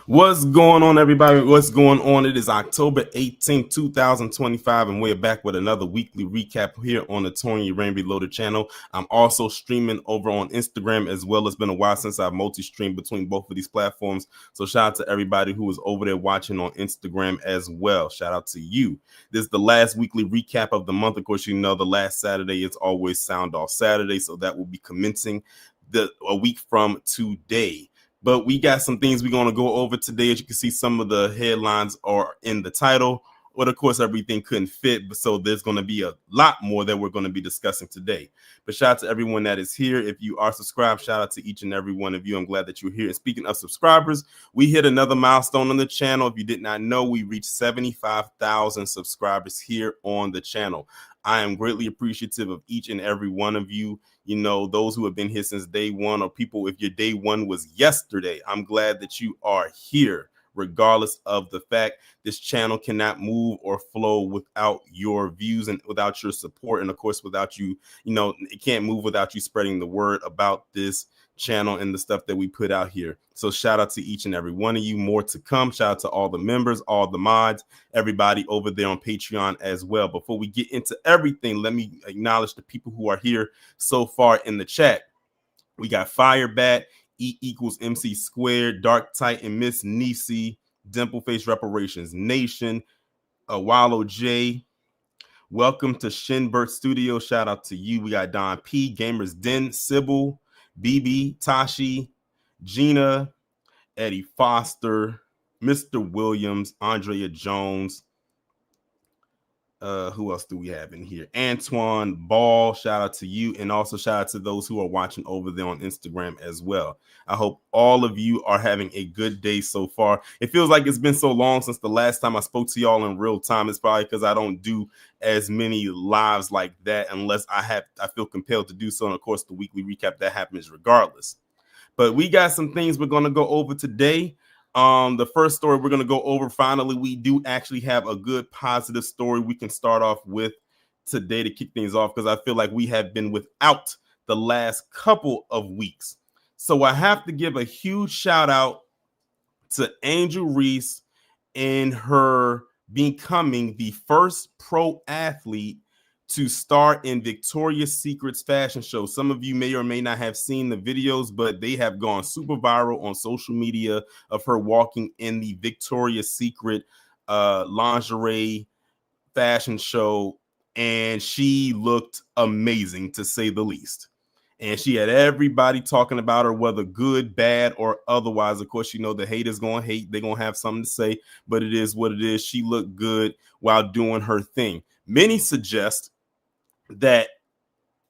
What's going on, everybody? What's going on? It is October 18th, 2025, and we're back with another weekly recap here on the Tony Rain Reloaded channel. I'm also streaming over on Instagram as well. It's been a while since I've multi-streamed between both of these platforms. So shout out to everybody who is over there watching on Instagram as well. Shout out to you. This is the last weekly recap of the month. Of course, you know the last Saturday is always Sound Off Saturday, so that will be commencing a week from today. But we got some things we're going to go over today. As you can see, some of the headlines are in the title. But of course, everything couldn't fit. But so there's going to be a lot more that we're going to be discussing today. But shout out to everyone that is here. If you are subscribed, shout out to each and every one of you. I'm glad that you're here. And speaking of subscribers, we hit another milestone on the channel. If you did not know, we reached 75,000 subscribers here on the channel. I am greatly appreciative of each and every one of you. You know, those who have been here since day one, or people, if your day one was yesterday, I'm glad that you are here, regardless of the fact this channel cannot move or flow without your views and without your support. And of course, without you, it can't move without you spreading the word about this channel and the stuff that we put out here. So shout out to each and every one of you. More to come. Shout out to all the members, all the mods, everybody over there on Patreon as well. Before we get into everything, let me acknowledge the people who are here so far in the chat. We got Firebat, E equals MC squared, Dark Titan, Miss Nisi, Dimpleface Reparations Nation, Wallow J. Welcome to Shinbert Studio. Shout out to you. We got Don P, Gamers Den, Sybil, BB, Tashi, Gina, Eddie Foster, Mr. Williams, Andrea Jones. Who else do we have in here? Antoine Ball, shout out to you. And also shout out to those who are watching over there on Instagram as well. I hope all of you are having a good day so far. It feels like it's been so long since the last time I spoke to y'all in real time. It's probably because I don't do as many lives like that unless I feel compelled to do so. And of course, the weekly recap that happens regardless. But we got some things we're going to go over today. The first story we're going to go over, finally, we do actually have a good positive story we can start off with today to kick things off, because I feel like we have been without the last couple of weeks. So I have to give a huge shout out to Angel Reese and her becoming the first pro athlete to star in Victoria's Secret's fashion show. Some of you may or may not have seen the videos, but they have gone super viral on social media of her walking in the Victoria's Secret lingerie fashion show, and she looked amazing, to say the least. And she had everybody talking about her, whether good, bad, or otherwise. Of course, you know the haters gonna hate. They're gonna have something to say, but it is what it is. She looked good while doing her thing. Many suggest that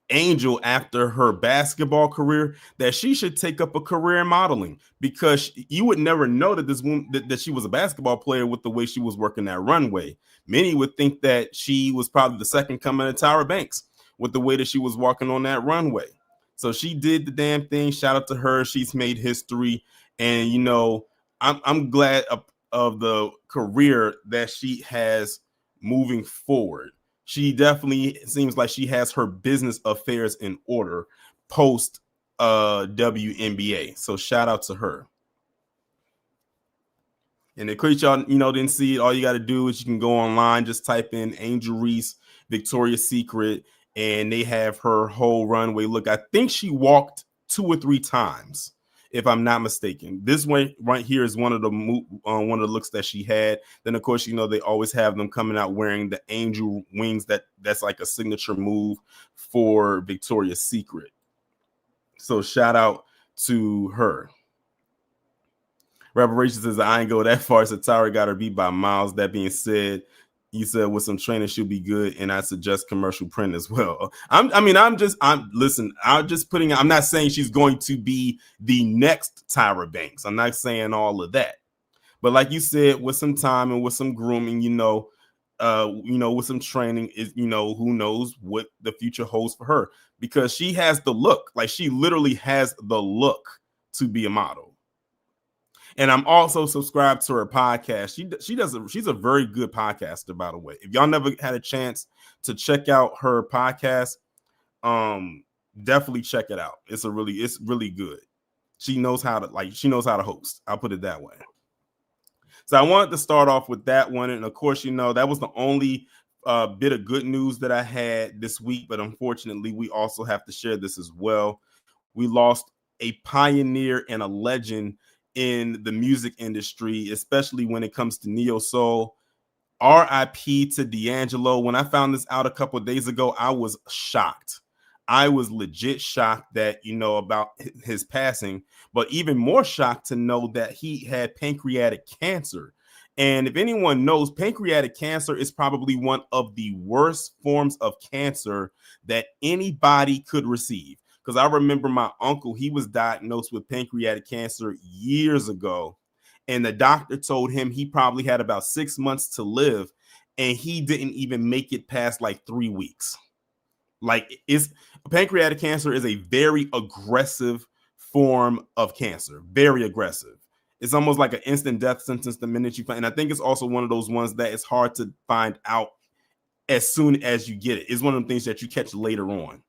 Angel, after her basketball career, that she should take up a career in modeling, because you would never know that this woman that she was a basketball player with the way she was working that runway. Many would think that she was probably the second coming of Tyra Banks with the way that she was walking on that runway. So she did the damn thing. Shout out to her. She's made history, and I'm glad of the career that she has moving forward. She definitely seems like she has her business affairs in order post WNBA. So shout out to her. And in case y'all didn't see it, all you got to do is you can go online, just type in Angel Reese Victoria's Secret, and they have her whole runway look. I think she walked 2 or 3 times, if I'm not mistaken. This one right here is one of the looks that she had. Then of course, they always have them coming out wearing the angel wings. That's like a signature move for Victoria's Secret. So shout out to her. Reparations says, I ain't go that far. So Tyra got her beat by Miles. That being said, you said with some training she'll be good, and I suggest commercial print as well. I'm not saying she's going to be the next Tyra Banks. I'm not saying all of that. But like you said, with some time and with some grooming, with some training, who knows what the future holds for her, because she has the look. Like, she literally has the look to be a model. And I'm also subscribed to her podcast. She's a very good podcaster, by the way. If y'all never had a chance to check out her podcast, definitely check it out. It's really good. She knows how to host. I'll put it that way. So I wanted to start off with that one. And of course, that was the only bit of good news that I had this week. But unfortunately, we also have to share this as well. We lost a pioneer and a legend in the music industry, especially when it comes to neo soul. RIP to D'Angelo. When I found this out a couple of days ago, I was shocked. I was legit shocked that, about his passing, but even more shocked to know that he had pancreatic cancer. And if anyone knows, pancreatic cancer is probably one of the worst forms of cancer that anybody could receive. Because I remember my uncle, he was diagnosed with pancreatic cancer years ago. And the doctor told him he probably had about 6 months to live. And he didn't even make it past like 3 weeks. Like, pancreatic cancer is a very aggressive form of cancer, very aggressive. It's almost like an instant death sentence the minute you find. And I think it's also one of those ones that it's hard to find out as soon as you get it. It's one of the things that you catch later on.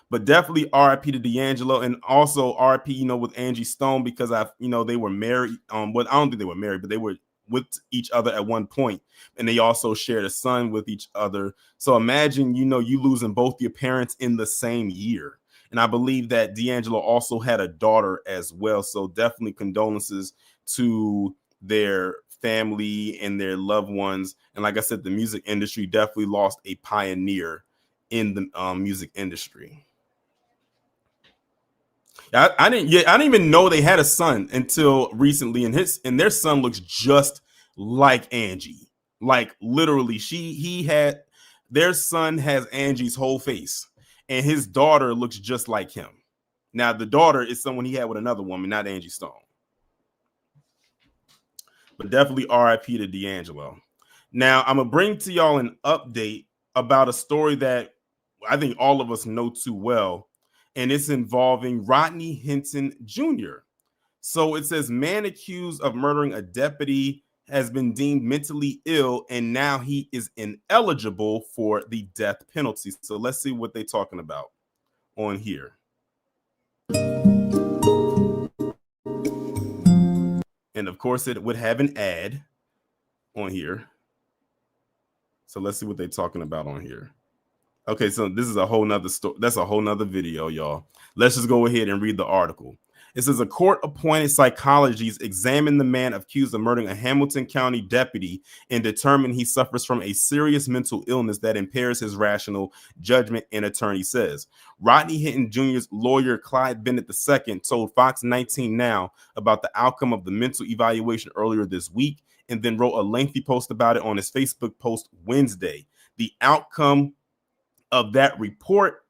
But definitely RIP to D'Angelo, and also RIP, with Angie Stone, because they were married. But I don't think they were married, but they were with each other at one point, and they also shared a son with each other. So imagine, you losing both your parents in the same year. And I believe that D'Angelo also had a daughter as well. So definitely condolences to their family and their loved ones. And like I said, the music industry definitely lost a pioneer in the music industry. I didn't even know they had a son until recently, and their son looks just like Angie. Like, literally, their son has Angie's whole face, and his daughter looks just like him. Now, the daughter is someone he had with another woman, not Angie Stone. But definitely RIP to D'Angelo. Now, I'm gonna bring to y'all an update about a story that I think all of us know too well, and it's involving Rodney Hinton Jr. So it says, man accused of murdering a deputy has been deemed mentally ill, and now he is ineligible for the death penalty. So let's see what they're talking about on here. And of course, it would have an ad on here. So let's see what they're talking about on here. Okay, so this is a whole nother story. That's a whole nother video, y'all. Let's just go ahead and read the article. It says a court-appointed psychologist examined the man accused of murdering a Hamilton County deputy and determined he suffers from a serious mental illness that impairs his rational judgment, an attorney says. Rodney Hinton Jr.'s lawyer, Clyde Bennett II, told Fox 19 Now about the outcome of the mental evaluation earlier this week, and then wrote a lengthy post about it on his Facebook post Wednesday. The outcome of that report,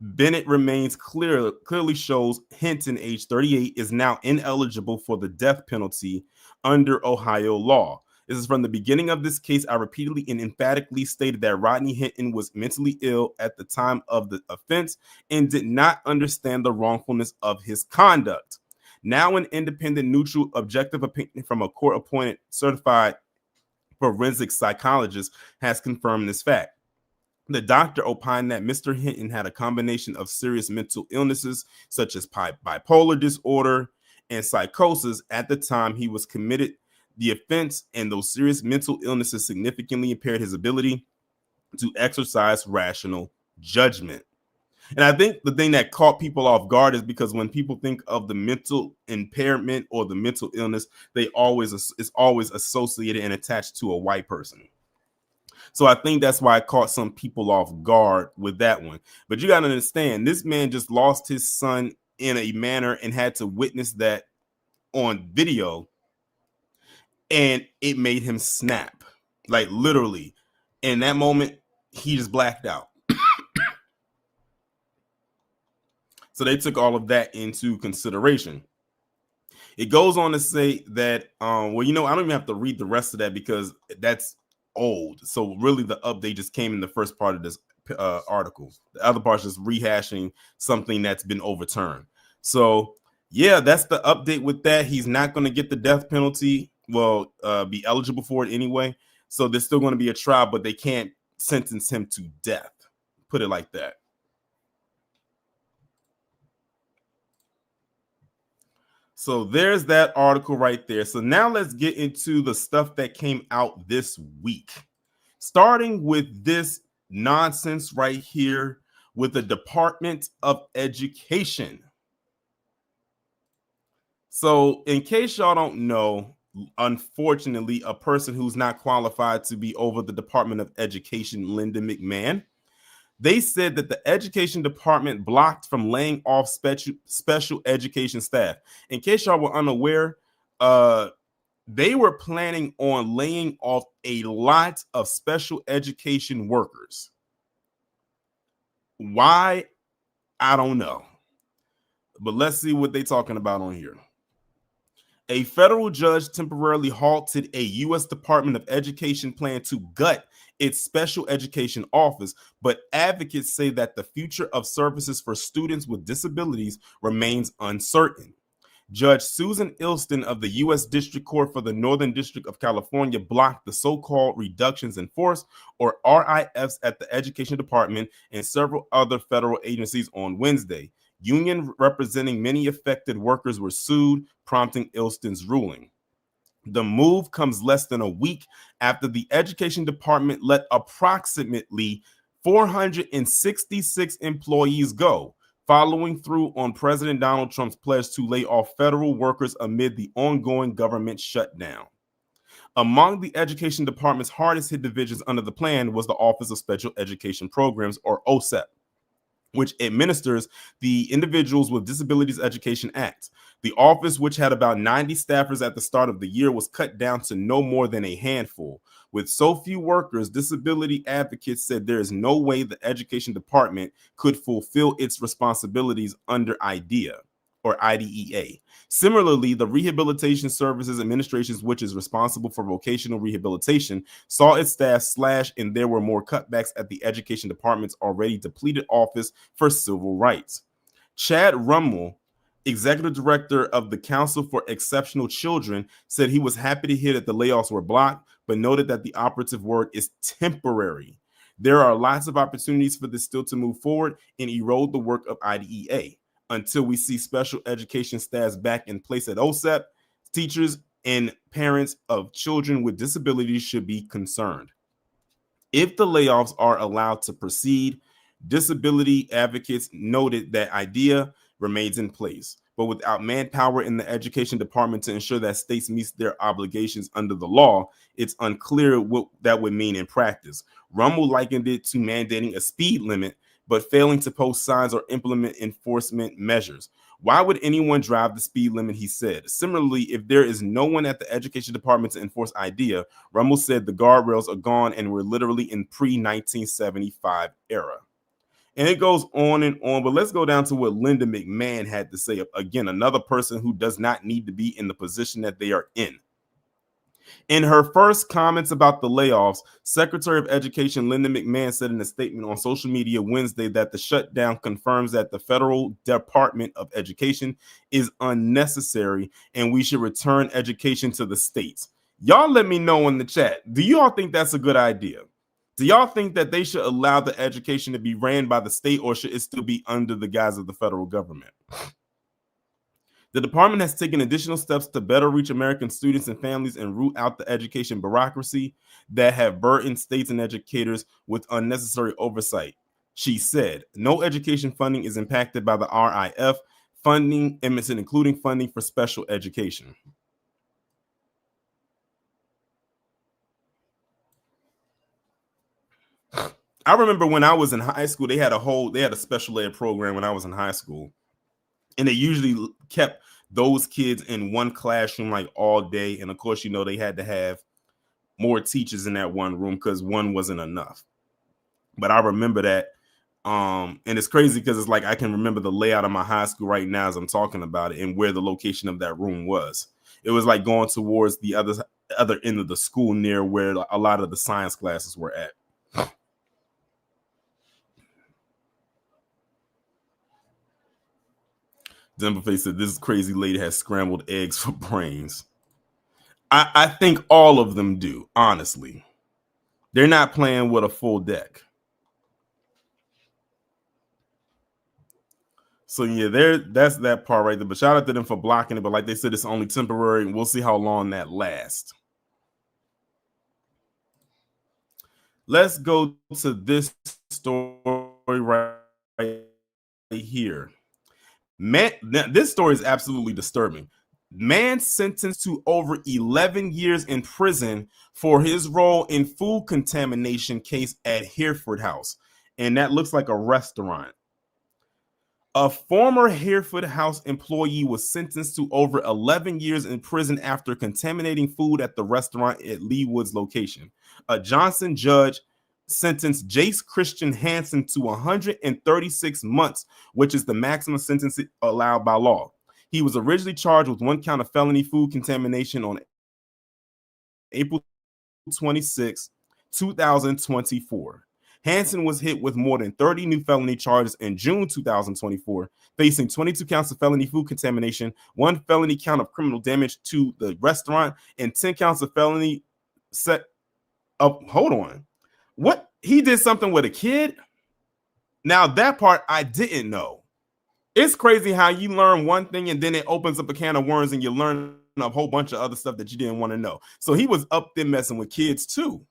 Bennett remains clearly shows Hinton, age 38, is now ineligible for the death penalty under Ohio law. This is from the beginning of this case. I repeatedly and emphatically stated that Rodney Hinton was mentally ill at the time of the offense and did not understand the wrongfulness of his conduct. Now, an independent, neutral, objective opinion from a court-appointed certified forensic psychologist has confirmed this fact. The doctor opined that Mr. Hinton had a combination of serious mental illnesses such as bipolar disorder and psychosis at the time he was committed the offense, and those serious mental illnesses significantly impaired his ability to exercise rational judgment. And I think the thing that caught people off guard is because when people think of the mental impairment or the mental illness, it's always associated and attached to a white person. So I think that's why it caught some people off guard with that one. But you got to understand, this man just lost his son in a manner and had to witness that on video. And it made him snap, like literally. In that moment, he just blacked out. So they took all of that into consideration. It goes on to say that, I don't even have to read the rest of that because that's old. So really the update just came in the first part of this article. The other part is just rehashing something that's been overturned. So yeah, that's the update with that. He's not going to get the death penalty. Well, be eligible for it anyway. So there's still going to be a trial, but they can't sentence him to death. Put it like that. So there's that article right there. So now let's get into the stuff that came out this week. Starting with this nonsense right here with the Department of Education. So, in case y'all don't know, unfortunately, a person who's not qualified to be over the Department of Education, Rinderknect, they said that the education department blocked from laying off special education staff. In case y'all were unaware, they were planning on laying off a lot of special education workers. Why? I don't know. But let's see what they're talking about on here. A federal judge temporarily halted a U.S. Department of Education plan to gut its special education office, but advocates say that the future of services for students with disabilities remains uncertain. Judge Susan Ilston of the U.S. District Court for the Northern District of California blocked the so-called reductions in force, or RIFs, at the Education Department and several other federal agencies on Wednesday. Union representing many affected workers were sued, prompting Ilston's ruling. The move comes less than a week after the Education Department let approximately 466 employees go, following through on President Donald Trump's pledge to lay off federal workers amid the ongoing government shutdown. Among the Education Department's hardest hit divisions under the plan was the Office of Special Education Programs, or OSEP, which administers the Individuals with Disabilities Education Act. The office, which had about 90 staffers at the start of the year, was cut down to no more than a handful. With so few workers, disability advocates said there is no way the Education Department could fulfill its responsibilities under IDEA. Similarly, the Rehabilitation Services Administration, which is responsible for vocational rehabilitation, saw its staff slashed, and there were more cutbacks at the Education Department's already depleted Office for Civil Rights. Chad Rummel, executive director of the Council for Exceptional Children, said he was happy to hear that the layoffs were blocked, but noted that the operative word is temporary. There are lots of opportunities for this still to move forward and erode the work of IDEA. Until we see special education staffs back in place at OSEP, teachers and parents of children with disabilities should be concerned. If the layoffs are allowed to proceed, disability advocates noted that IDEA remains in place, but without manpower in the Education Department to ensure that states meet their obligations under the law, it's unclear what that would mean in practice. Rummel likened it to mandating a speed limit, but failing to post signs or implement enforcement measures. Why would anyone drive the speed limit, he said. Similarly, if there is no one at the Education Department to enforce IDEA, Rummel said the guardrails are gone and we're literally in pre-1975 era. And it goes on and on, but let's go down to what Rinderknect had to say. Again, another person who does not need to be in the position that they are in. In her first comments about the layoffs, Secretary of Education Rinderknect said in a statement on social media Wednesday that the shutdown confirms that the Federal Department of Education is unnecessary and we should return education to the states. Y'all let me know in the chat. Do y'all think that's a good idea? Do y'all think that they should allow the education to be ran by the state, or should it still be under the guise of the federal government? The department has taken additional steps to better reach American students and families and root out the education bureaucracy that have burdened states and educators with unnecessary oversight. She said, no education funding is impacted by the RIF funding, including funding for special education. I remember when I was in high school, they had a special ed program when I was in high school. And they usually kept those kids in one classroom like all day. And of course, they had to have more teachers in that one room because one wasn't enough. But I remember that. And it's crazy because it's like I can remember the layout of my high school right now as I'm talking about it and where the location of that room was. It was like going towards the other end of the school near where a lot of the science classes were at. Denverface said, this crazy lady has scrambled eggs for brains. I think all of them do, honestly. They're not playing with a full deck. So yeah, that's that part right there. But shout out to them for blocking it. But like they said, it's only temporary, and we'll see how long that lasts. Let's go to this story right here. Man, this story is absolutely disturbing. Man sentenced to over 11 years in prison for his role in food contamination case at Hereford House. And that looks like a restaurant. A former Hereford House employee was sentenced to over 11 years in prison after contaminating food at the restaurant at Leewood's location. A Johnson judge sentenced Jace Christian Hansen to 136 months, which is the maximum sentence allowed by law. He was originally charged with 1 count of felony food contamination on April 26, 2024. Hansen was hit with more than 30 new felony charges in June 2024, facing 22 counts of felony food contamination, 1 felony count of criminal damage to the restaurant, and 10 counts of felony set up. Hold on. What? He did something with a kid? Now, that part I didn't know. It's crazy how you learn one thing and then it opens up a can of worms and you learn a whole bunch of other stuff that you didn't want to know. So he was up there messing with kids too.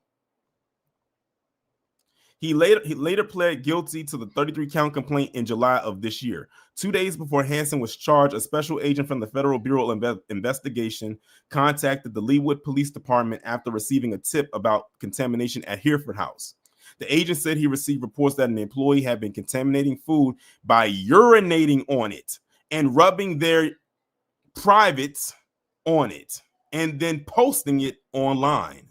He later pled guilty to the 33-count complaint in July of this year. 2 days before Hansen was charged, a special agent from the Federal Bureau of Investigation contacted the Leewood Police Department after receiving a tip about contamination at Hereford House. The agent said he received reports that an employee had been contaminating food by urinating on it and rubbing their privates on it and then posting it online.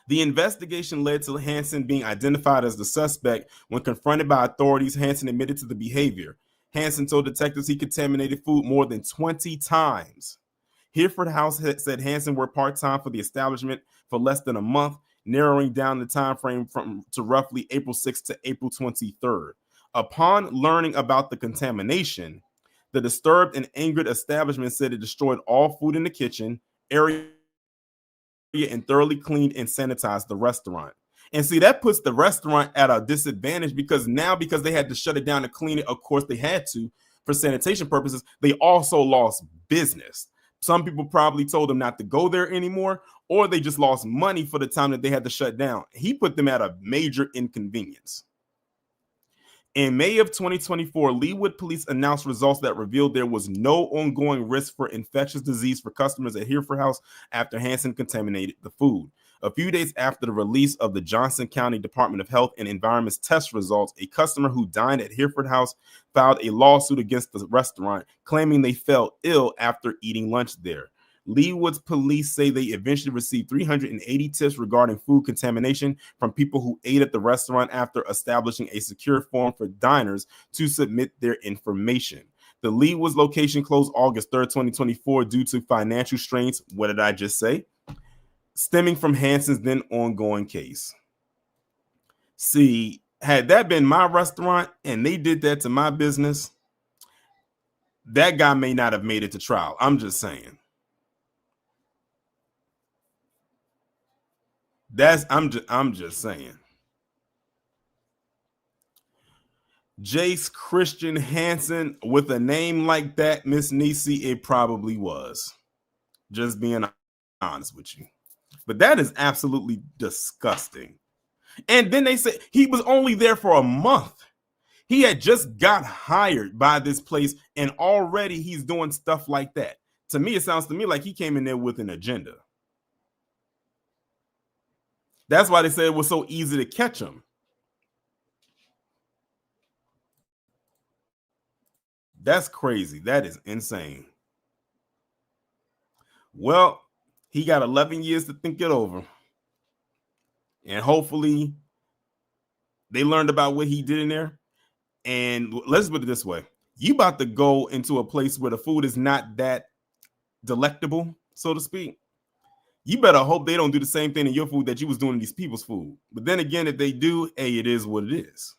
The investigation led to Hansen being identified as the suspect. When confronted by authorities, Hansen admitted to the behavior. Hansen told detectives he contaminated food more than 20 times. Hereford House said Hansen worked part-time for the establishment for less than a month, narrowing down the time frame to roughly April 6th to April 23rd. Upon learning about the contamination, the disturbed and angered establishment said it destroyed all food in the kitchen area and thoroughly cleaned and sanitized the restaurant. And see, that puts the restaurant at a disadvantage because they had to shut it down to clean it, of course they had to for sanitation purposes, they also lost business. Some people probably told them not to go there anymore, or they just lost money for the time that they had to shut down. He put them at a major inconvenience. In May of 2024, Leewood police announced results that revealed there was no ongoing risk for infectious disease for customers at Hereford House after Hansen contaminated the food. A few days after the release of the Johnson County Department of Health and Environment's test results, a customer who dined at Hereford House filed a lawsuit against the restaurant, claiming they fell ill after eating lunch there. Leewood's police say they eventually received 380 tips regarding food contamination from people who ate at the restaurant after establishing a secure form for diners to submit their information. The Leewood's location closed August 3rd, 2024 due to financial strains. What did I just say? Stemming from Hansen's then ongoing case. See, had that been my restaurant and they did that to my business, that guy may not have made it to trial. I'm just saying. I'm just saying. Jace Christian Hansen, with a name like that, Miss Nisi, it probably was. Just being honest with you. But that is absolutely disgusting. And then they say he was only there for a month. He had just got hired by this place, and already he's doing stuff like that. To me, it sounds to me like he came in there with an agenda. That's why they said it was so easy to catch him. That's crazy. That is insane. Well, he got 11 years to think it over. And hopefully they learned about what he did in there. And let's put it this way. You about to go into a place where the food is not that delectable, so to speak. You better hope they don't do the same thing in your food that you was doing in these people's food. But then again, if they do, hey, it is what it is.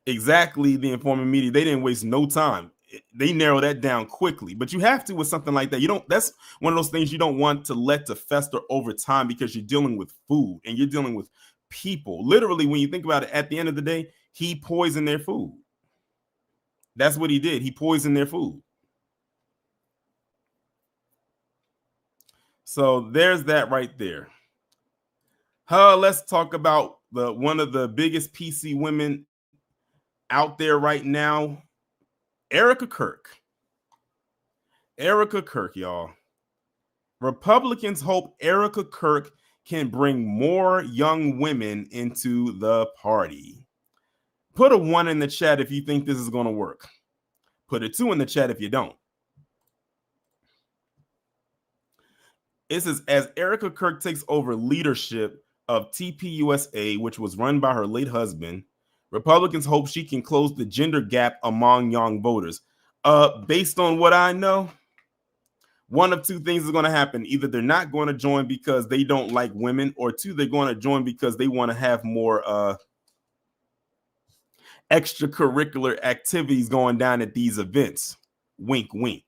Exactly, the informing media, they didn't waste no time. They narrow that down quickly. But you have to with something like that. That's one of those things you don't want to let to fester over time because you're dealing with food and you're dealing with people. Literally, when you think about it, at the end of the day, He poisoned their food. That's what he did. He poisoned their food. So there's that right there. Let's talk about one of the biggest PC women out there right now, Erika Kirk. Erika Kirk, y'all. Republicans hope Erika Kirk can bring more young women into the party. Put a 1 in the chat if you think this is going to work. Put a 2 in the chat if you don't. It says, as Erika Kirk takes over leadership of TPUSA, which was run by her late husband, Republicans hope she can close the gender gap among young voters. Based on what I know, one of two things is going to happen. Either they're not going to join because they don't like women, or 2, they're going to join because they want to have more extracurricular activities going down at these events. Wink, wink.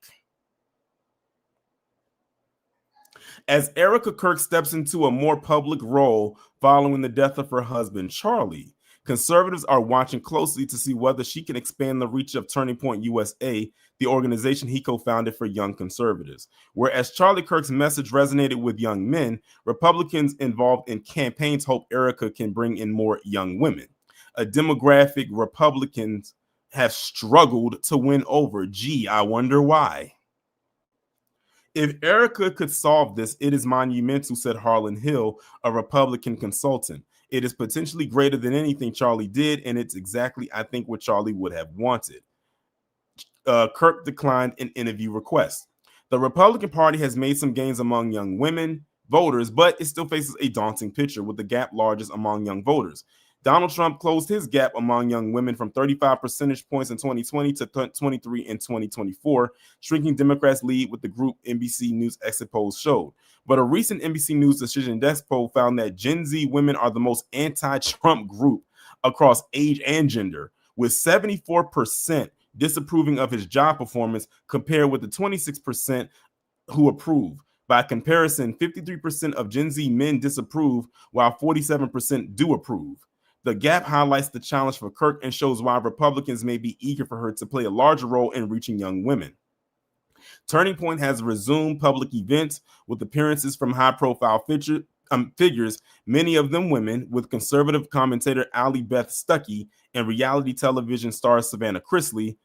As Erika Kirk steps into a more public role following the death of her husband, Charlie, conservatives are watching closely to see whether she can expand the reach of Turning Point USA, the organization he co-founded for young conservatives. Whereas Charlie Kirk's message resonated with young men, Republicans involved in campaigns hope Erika can bring in more young women, a demographic Republicans have struggled to win over. Gee, I wonder why. If Erika could solve this, it is monumental, said Harlan Hill, a Republican consultant. It is potentially greater than anything Charlie did, and it's exactly, I think, what Charlie would have wanted. Kirk declined an interview request. The Republican Party has made some gains among young women voters, but it still faces a daunting picture, with the gap largest among young voters. Donald Trump closed his gap among young women from 35 percentage points in 2020 to 23 in 2024, shrinking Democrats' lead with the group NBC News exit polls showed. But a recent NBC News Decision Desk poll found that Gen Z women are the most anti-Trump group across age and gender, with 74% disapproving of his job performance compared with the 26% who approve. By comparison, 53% of Gen Z men disapprove, while 47% do approve. The gap highlights the challenge for Kirk and shows why Republicans may be eager for her to play a larger role in reaching young women. Turning Point has resumed public events with appearances from high-profile figures, many of them women, with conservative commentator Allie Beth Stuckey and reality television star Savannah Chrisley.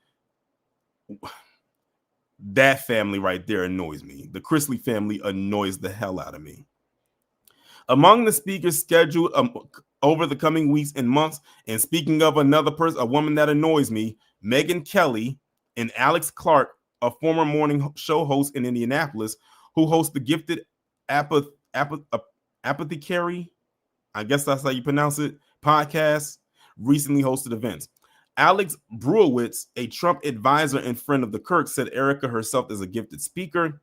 That family right there annoys me. The Chrisley family annoys the hell out of me. Among the speakers scheduled over the coming weeks and months, and speaking of another person, a woman that annoys me, Megyn Kelly and Alex Clark, a former morning show host in Indianapolis, who hosts the Gifted Apothecary, I guess that's how you pronounce it, podcast, recently hosted events. Alex Brewowitz, a Trump advisor and friend of the Kirk, said Erika herself is a gifted speaker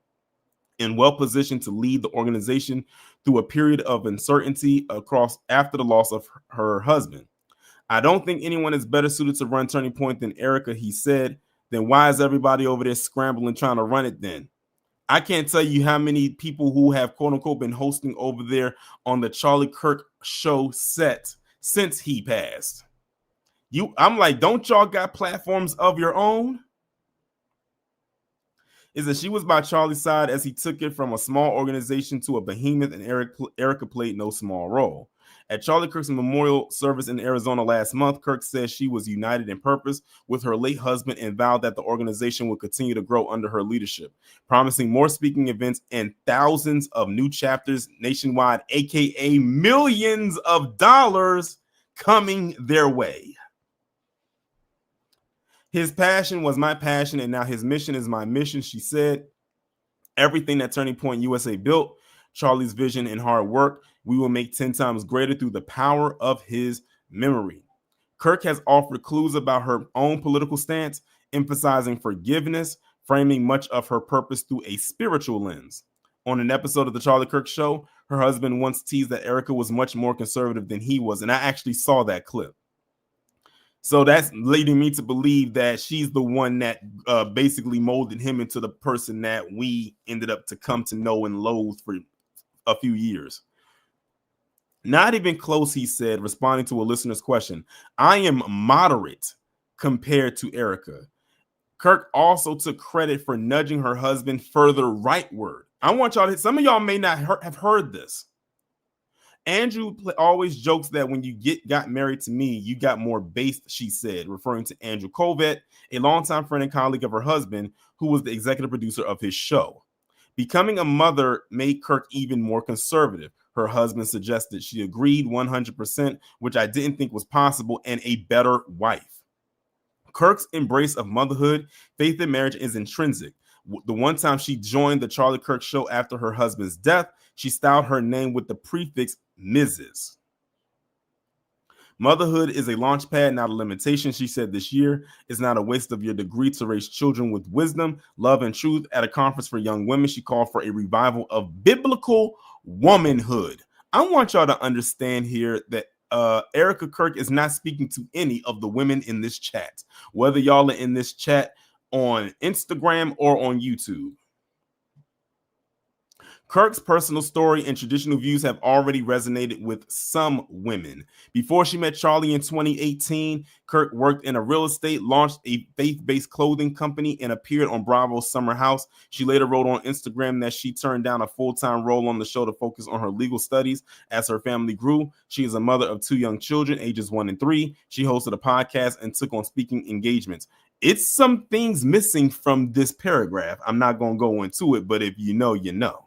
and well-positioned to lead the organization through a period of uncertainty after the loss of her husband. I don't think anyone is better suited to run Turning Point than Erika, he said. Then why is everybody over there scrambling trying to run it then? I can't tell you how many people who have quote-unquote been hosting over there on the Charlie Kirk show set since he passed. I'm like, don't y'all got platforms of your own? Is that she was by Charlie's side as he took it from a small organization to a behemoth, and Erika played no small role. At Charlie Kirk's memorial service in Arizona last month, Kirk said she was united in purpose with her late husband and vowed that the organization would continue to grow under her leadership, promising more speaking events and thousands of new chapters nationwide, aka millions of dollars coming their way. His passion was my passion, and now his mission is my mission, she said. Everything that Turning Point USA built, Charlie's vision and hard work, we will make 10 times greater through the power of his memory. Kirk has offered clues about her own political stance, emphasizing forgiveness, framing much of her purpose through a spiritual lens. On an episode of The Charlie Kirk Show, her husband once teased that Erika was much more conservative than he was, and I actually saw that clip. So that's leading me to believe that she's the one that basically molded him into the person that we ended up to come to know and loathe for a few years. Not even close, he said, responding to a listener's question. I am moderate compared to Erika. Kirk also took credit for nudging her husband further rightward. I want y'all to, some of y'all may not have heard this. Andrew always jokes that when you got married to me, you got more based, she said, referring to Andrew Covet, a longtime friend and colleague of her husband, who was the executive producer of his show. Becoming a mother made Kirk even more conservative. Her husband suggested she agreed 100%, which I didn't think was possible, and a better wife. Kirk's embrace of motherhood, faith in marriage is intrinsic. The one time she joined the Charlie Kirk show after her husband's death, she styled her name with the prefix Mrs. Motherhood is a launch pad, not a limitation, she said this year. It's not a waste of your degree to raise children with wisdom, love, and truth. At a conference for young women, she called for a revival of biblical womanhood. I want y'all to understand here that Erika Kirk is not speaking to any of the women in this chat, whether y'all are in this chat on Instagram or on YouTube. Kirk's personal story and traditional views have already resonated with some women. Before she met Charlie in 2018, Kirk worked in a real estate, launched a faith-based clothing company, and appeared on Bravo's Summer House. She later wrote on Instagram that she turned down a full-time role on the show to focus on her legal studies as her family grew. She is a mother of 2 young children, ages 1 and 3. She hosted a podcast and took on speaking engagements. It's some things missing from this paragraph. I'm not going to go into it, but if you know, you know.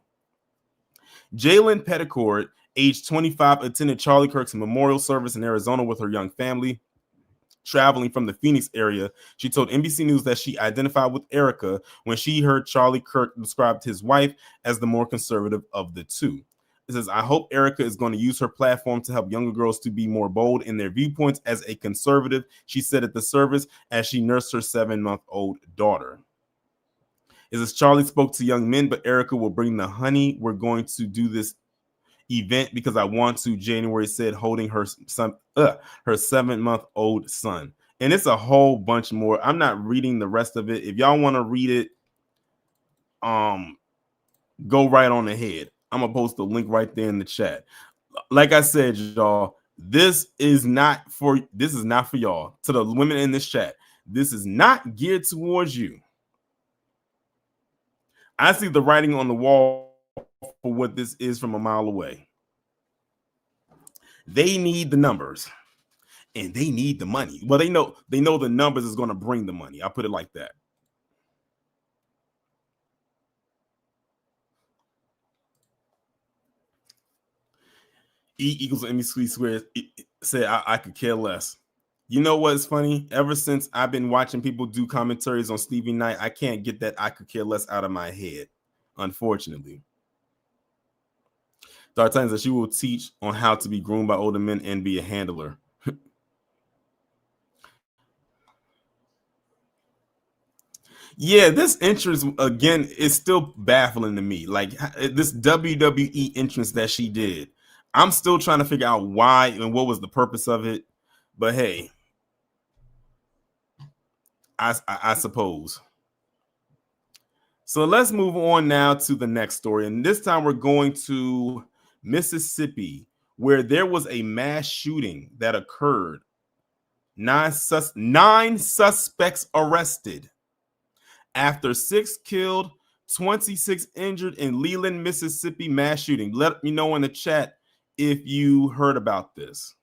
Jalen Petticord, age 25, attended Charlie Kirk's memorial service in Arizona with her young family. Traveling from the Phoenix area, she told NBC News that she identified with Erika when she heard Charlie Kirk describe his wife as the more conservative of the two. It says, I hope Erika is going to use her platform to help younger girls to be more bold in their viewpoints as a conservative, she said at the service as she nursed her 7-month-old daughter. It says Charlie spoke to young men, but Erika will bring the honey. We're going to do this event because I want to, January said, holding her son, her 7-month-old son. And it's a whole bunch more. I'm not reading the rest of it. If y'all want to read it, go right on ahead. I'm gonna post the link right there in the chat. Like I said, y'all, this is not for y'all. To the women in this chat, this is not geared towards you. I see the writing on the wall for what this is from a mile away. They need the numbers and they need the money. Well, they know the numbers is going to bring the money. I'll put it like that. E equals MC squared said I could care less. You know what's funny? Ever since I've been watching people do commentaries on Stevie Knight, I can't get that I could care less out of my head, unfortunately. D'Artagnan says she will teach on how to be groomed by older men and be a handler. Yeah, this entrance again is still baffling to me. Like this WWE entrance that she did, I'm still trying to figure out why and what was the purpose of it. But hey, I suppose. So let's move on now to the next story, and this time we're going to Mississippi, where there was a mass shooting that occurred. 9 suspects arrested. After 6 killed, 26 injured in Leland, Mississippi mass shooting. Let me know in the chat if you heard about this.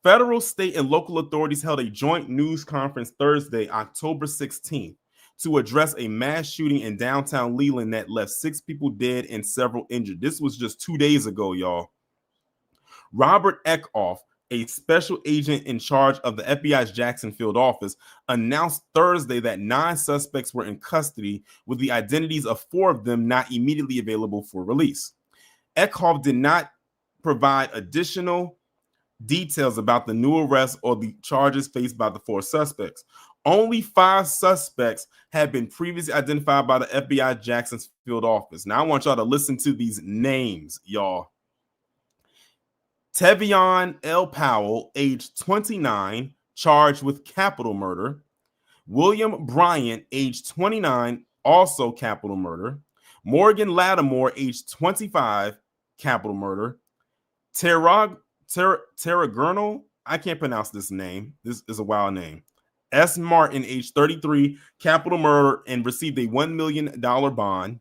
Federal, state, and local authorities held a joint news conference Thursday, October 16th, to address a mass shooting in downtown Leland that left 6 people dead and several injured. This was just 2 days ago, y'all. Robert Eckhoff, a special agent in charge of the FBI's Jackson Field office, announced Thursday that 9 suspects were in custody, with the identities of 4 of them not immediately available for release. Eckhoff did not provide additional details about the new arrests or the charges faced by the 4 suspects. Only 5 suspects had been previously identified by the FBI Jackson Field office. Now I want y'all to listen to these names, y'all. Tevion L. Powell, age 29, charged with capital murder. William Bryant, age 29, also capital murder. Morgan Lattimore, age 25, capital murder. Terragurnal. I can't pronounce this name. This is a wild name. S. Martin, age 33, capital murder, and received a $1 million bond.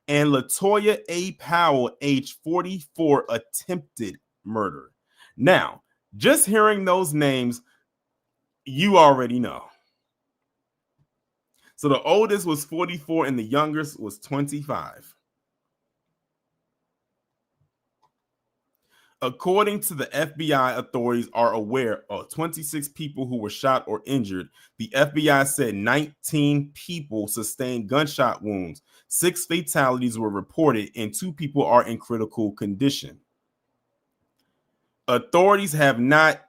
And Latoya A. Powell, age 44, attempted murder. Now, just hearing those names, you already know. So the oldest was 44 and the youngest was 25. According to the FBI, authorities are aware of 26 people who were shot or injured. The FBI said 19 people sustained gunshot wounds. 6 fatalities were reported, and 2 people are in critical condition. Authorities have not.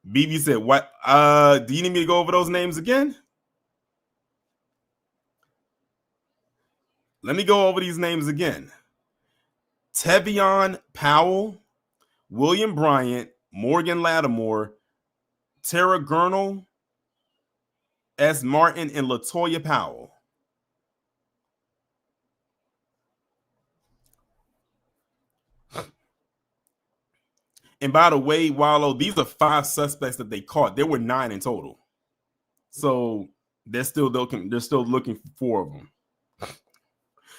BB said, "What? Do you need me to go over those names again?" Let me go over these names again. Tevion Powell, William Bryant, Morgan Lattimore, Tara Gurnall, S. Martin, and Latoya Powell. And by the way, Wallow, these are 5 suspects that they caught. There were 9 in total. So they're still looking for 4 of them.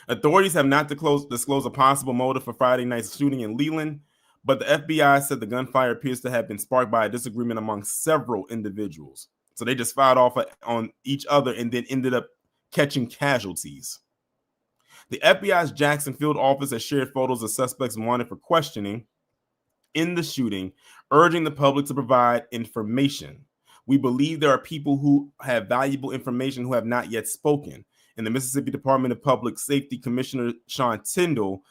Authorities have not disclosed a possible motive for Friday night's shooting in Leland, but the FBI said the gunfire appears to have been sparked by a disagreement among several individuals. So they just fired off on each other and then ended up catching casualties. The FBI's Jackson Field office has shared photos of suspects wanted for questioning in the shooting, urging the public to provide information. We believe there are people who have valuable information who have not yet spoken. And the Mississippi Department of Public Safety Commissioner Sean Tyndall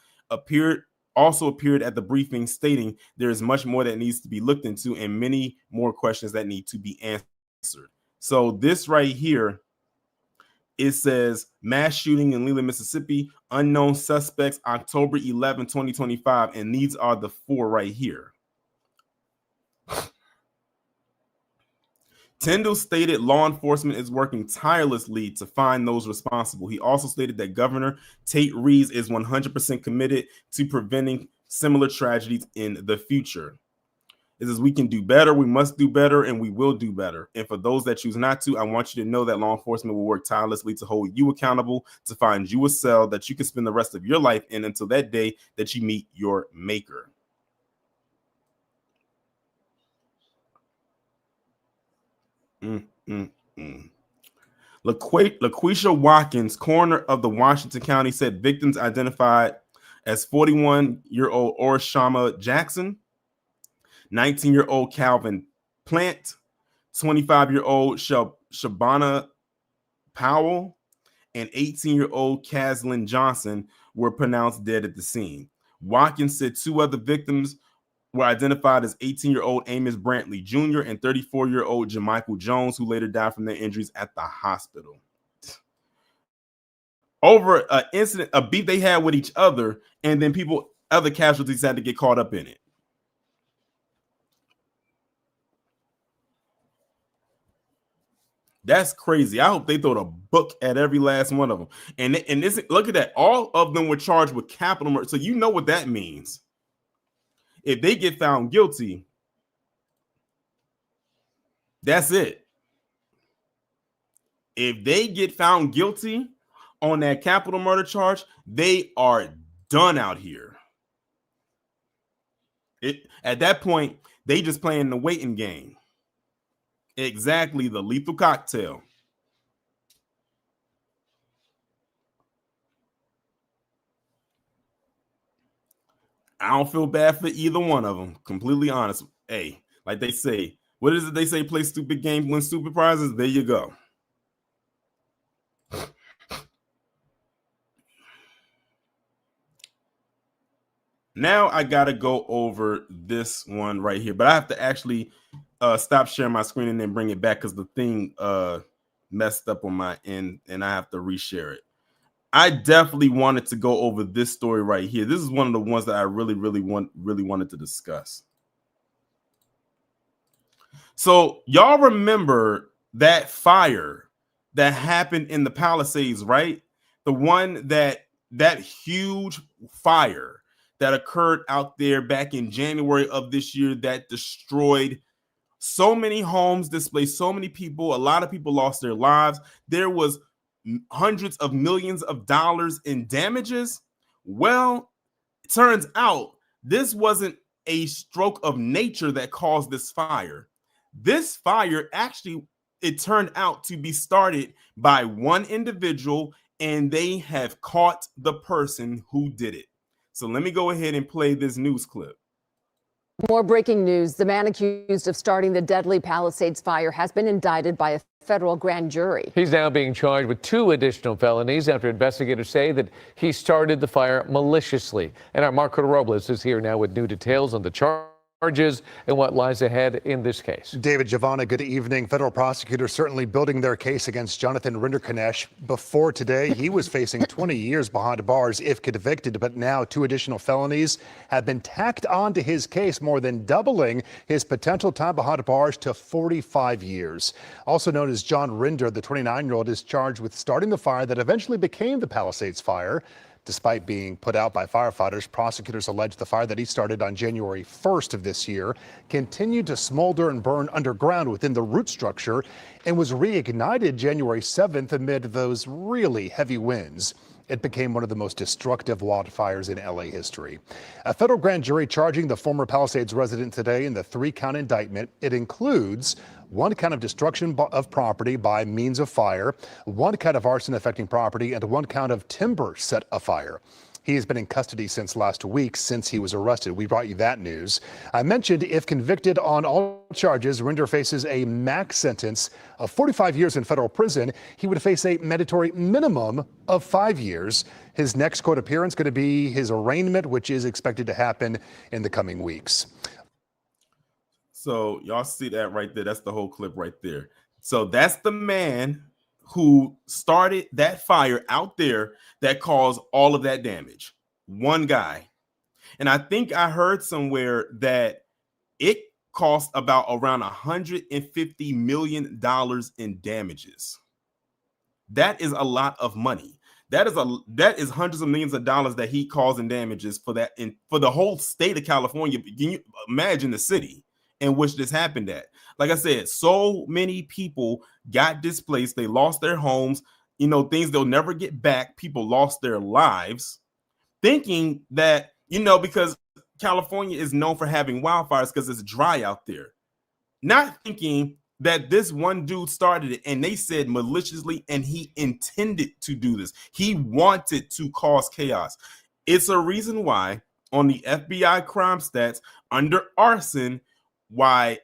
also appeared at the briefing, stating there is much more that needs to be looked into and many more questions that need to be answered. So this right here, it says mass shooting in Leland, Mississippi, unknown suspects, October 11, 2025. And these are the 4 right here. Tyndall stated law enforcement is working tirelessly to find those responsible. He also stated that Governor Tate Reeves is 100% committed to preventing similar tragedies in the future. It says we can do better, we must do better, and we will do better. And for those that choose not to, I want you to know that law enforcement will work tirelessly to hold you accountable, to find you a cell that you can spend the rest of your life in until that day that you meet your maker. LaQuisha Watkins, coroner of the Washington County, said victims identified as 41-year-old Orishama Jackson, 19-year-old Calvin Plant, 25-year-old Shabana Powell, and 18-year-old Caslin Johnson were pronounced dead at the scene. Watkins said 2 other victims were identified as 18-year-old Amos Brantley Jr. and 34-year-old Jamichael Jones, who later died from their injuries at the hospital. Over an incident, a beef they had with each other, and then other casualties had to get caught up in it. That's crazy. I hope they throw a book at every last one of them. And this, look at that. All of them were charged with capital murder. So you know what that means. If they get found guilty, that's it. If they get found guilty on that capital murder charge, they are done out here. At that point, they just playing the waiting game. Exactly, the lethal cocktail. I don't feel bad for either one of them. Completely honest. Hey, like they say, what is it they say? Play stupid games, win stupid prizes. There you go. Now I gotta go over this one right here, but I have to actually stop sharing my screen and then bring it back because the thing messed up on my end, and I have to reshare it. I definitely wanted to go over this story right here. This is one of the ones that I really wanted to discuss. So y'all remember that fire that happened in the Palisades, right? The one that huge fire that occurred out there back in January of this year that destroyed so many homes, displaced so many people. A lot of people lost their lives. There was hundreds of millions of dollars in damages. Well, it turns out this wasn't a stroke of nature that caused this fire. This fire actually, it turned out to be started by one individual, and they have caught the person who did it. So let me go ahead and play this news clip. More breaking news. The man accused of starting the deadly Palisades fire has been indicted by a federal grand jury. He's now being charged with 2 additional felonies after investigators say that he started the fire maliciously. And our Marco Robles is here now with new details on the charges and what lies ahead in this case. David, Giovanna, good evening. Federal prosecutors certainly building their case against Jonathan Rinderknect. Before today, he was facing 20 years behind bars if convicted, but now 2 additional felonies have been tacked onto his case, more than doubling his potential time behind bars to 45 years. Also known as John Rinder, the 29-year-old is charged with starting the fire that eventually became the Palisades fire. Despite being put out by firefighters, prosecutors allege the fire that he started on January 1st of this year continued to smolder and burn underground within the root structure and was reignited January 7th amid those really heavy winds. It became one of the most destructive wildfires in LA history. A federal grand jury charging the former Palisades resident today in the 3-count indictment. It includes 1 count of destruction of property by means of fire, 1 count of arson affecting property, and 1 count of timber set afire. He has been in custody since last week, since he was arrested. We brought you that news. I mentioned if convicted on all charges, Rinder faces a max sentence of 45 years in federal prison. He would face a mandatory minimum of 5 years. His next court appearance going to be his arraignment, which is expected to happen in the coming weeks. So y'all see that right there? That's the whole clip right there. So that's the man who started that fire out there that caused all of that damage. One guy. And I think I heard somewhere that it cost about around $150 million in damages. That is a lot of money. That is hundreds of millions of dollars that he caused in damages for that, and for the whole state of California. Can you imagine the city in which this happened at? Like I said, so many people got displaced. They lost their homes, things they'll never get back. People lost their lives thinking that, because California is known for having wildfires because it's dry out there. Not thinking that this one dude started it, and they said maliciously, and he intended to do this. He wanted to cause chaos. It's a reason why on the FBI crime stats under arson, why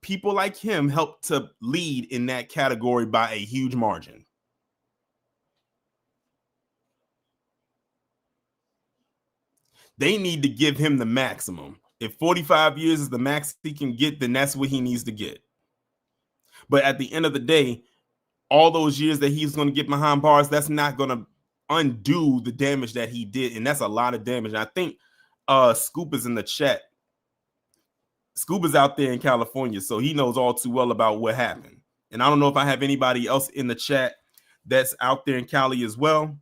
people like him help to lead in that category by a huge margin. They need to give him the maximum. If 45 years is the max he can get, then that's what he needs to get. But at the end of the day, all those years that he's going to get behind bars, that's not going to undo the damage that he did. And that's a lot of damage. And I think Scoop is in the chat. Scoop is out there in California, so he knows all too well about what happened. And I don't know if I have anybody else in the chat that's out there in Cali as well.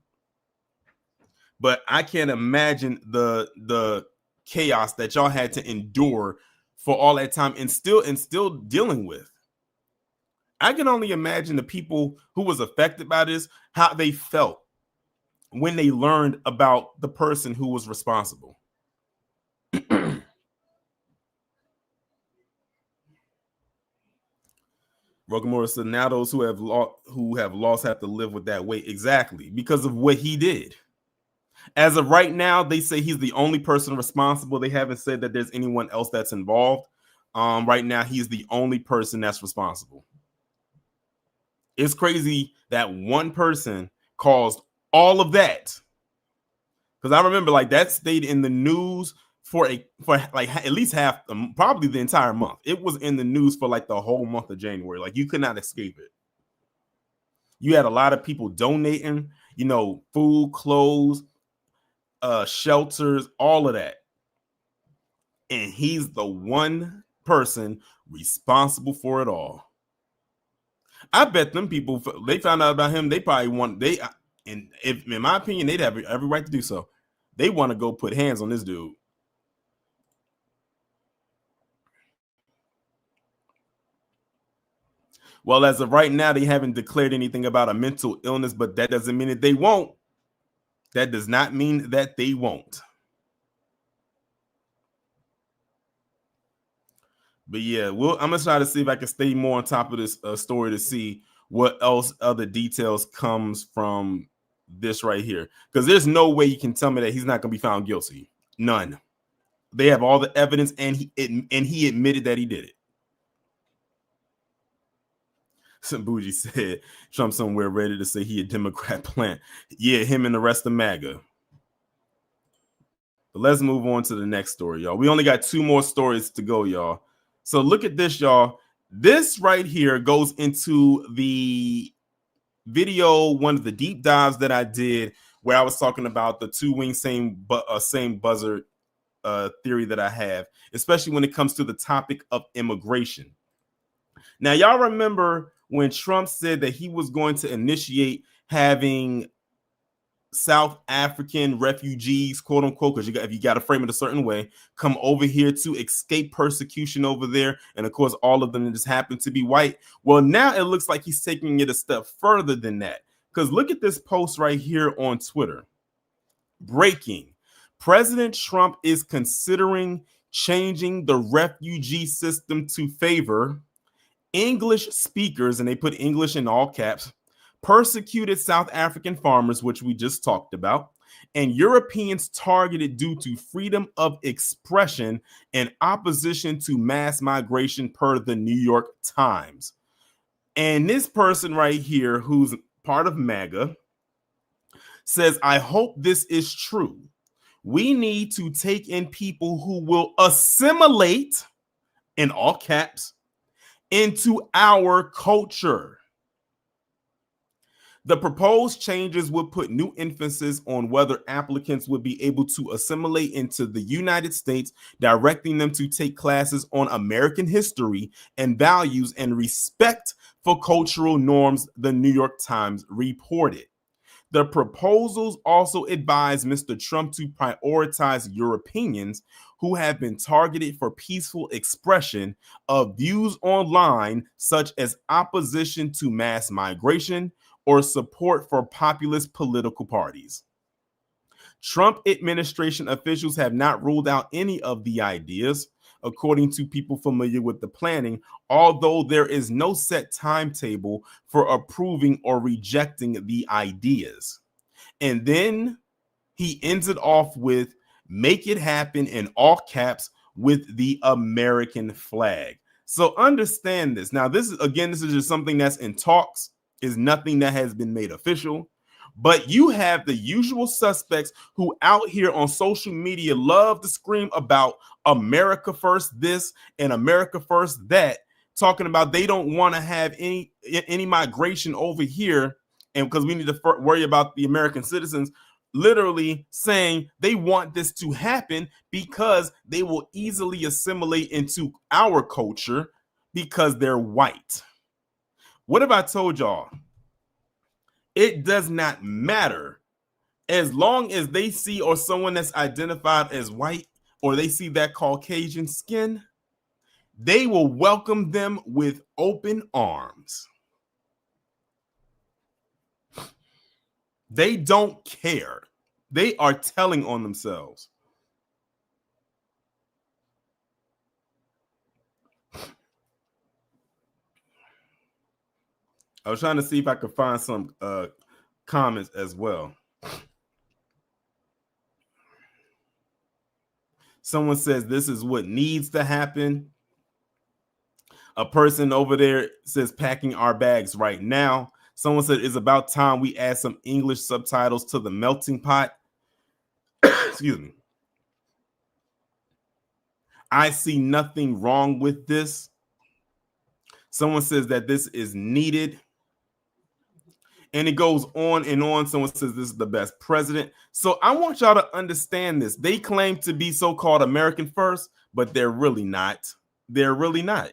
But I can't imagine the chaos that y'all had to endure for all that time and still dealing with. I can only imagine the people who was affected by this, how they felt when they learned about the person who was responsible. Rogamora said, now those who have lost have to live with that weight. Exactly, because of what he did. As of right now, they say he's the only person responsible. They haven't said that there's anyone else that's involved. Right now, he's the only person that's responsible. It's crazy that one person caused all of that. Because I remember that stayed in the news for at least half, probably the entire month. It was in the news for the whole month of January. You could not escape it. You had a lot of people donating, food, clothes, shelters, all of that. And he's the one person responsible for it all. I bet them people, they found out about him, they probably in my opinion, they'd have every right to do so. They want to go put hands on this dude. Well, as of right now, they haven't declared anything about a mental illness, but that doesn't mean that they won't. That does not mean that they won't. But yeah, I'm gonna try to see if I can stay more on top of this story to see what else other details comes from this right here. Because there's no way you can tell me that he's not gonna be found guilty. None. They have all the evidence, and he admitted that he did it. Some bougie said Trump somewhere ready to say he a Democrat plant. Yeah, him and the rest of MAGA. But let's move on to the next story, y'all. We only got 2 more stories to go, y'all. So look at this, y'all. This right here goes into the video, one of the deep dives that I did, where I was talking about the 2-wing same buzzer theory that I have, especially when it comes to the topic of immigration. Now, y'all remember when Trump said that he was going to initiate having South African refugees, quote unquote, because if you got to frame it a certain way, come over here to escape persecution over there. And of course, all of them just happen to be white. Well, now it looks like he's taking it a step further than that. Because look at this post right here on Twitter. Breaking. President Trump is considering changing the refugee system to favor English speakers, and they put English in all caps, persecuted South African farmers, which we just talked about, and Europeans targeted due to freedom of expression and opposition to mass migration, per the New York Times. And this person right here, who's part of MAGA, says, I hope this is true. We need to take in people who will assimilate, in all caps, into our culture. The proposed changes would put new emphasis on whether applicants would be able to assimilate into the United States, directing them to take classes on American history and values and respect for cultural norms, the New York Times reported. The proposals also advise Mr. Trump to prioritize Europeans who have been targeted for peaceful expression of views online, such as opposition to mass migration or support for populist political parties. Trump administration officials have not ruled out any of the ideas, according to people familiar with the planning, although there is no set timetable for approving or rejecting the ideas. And then he ends it off with make it happen in all caps with the American flag. So understand this. Now, this is just something that's in talks, is nothing that has been made official. But you have the usual suspects who out here on social media love to scream about America first this and America first that, talking about they don't want to have any migration over here, and because we need to worry about the American citizens, literally saying they want this to happen because they will easily assimilate into our culture because they're white. What have I told y'all? It does not matter. As long as they see or someone that's identified as white, or they see that Caucasian skin, they will welcome them with open arms. They don't care. They are telling on themselves. I was trying to see if I could find some comments as well. Someone says this is what needs to happen. A person over there says packing our bags right now. Someone said it's about time we add some English subtitles to the melting pot. Excuse me. I see nothing wrong with this. Someone says that this is needed. And it goes on and on. Someone says this is the best president. So I want y'all to understand this. They claim to be so-called American first, but they're really not. They're really not.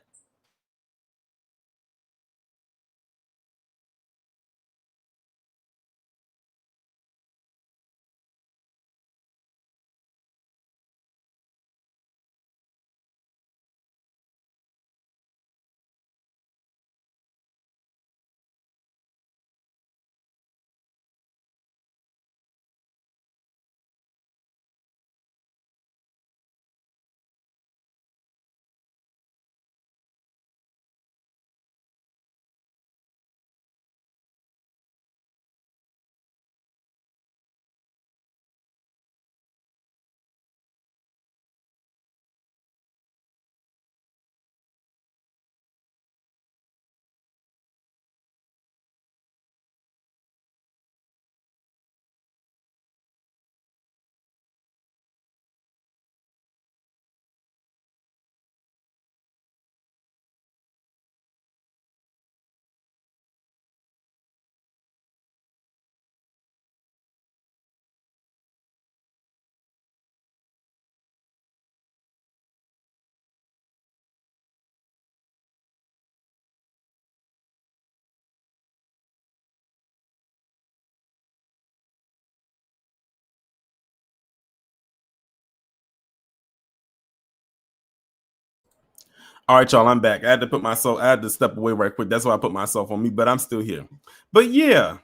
All right, y'all, I'm back. I had to step away right quick. That's why I put myself on me, but I'm still here. But yeah,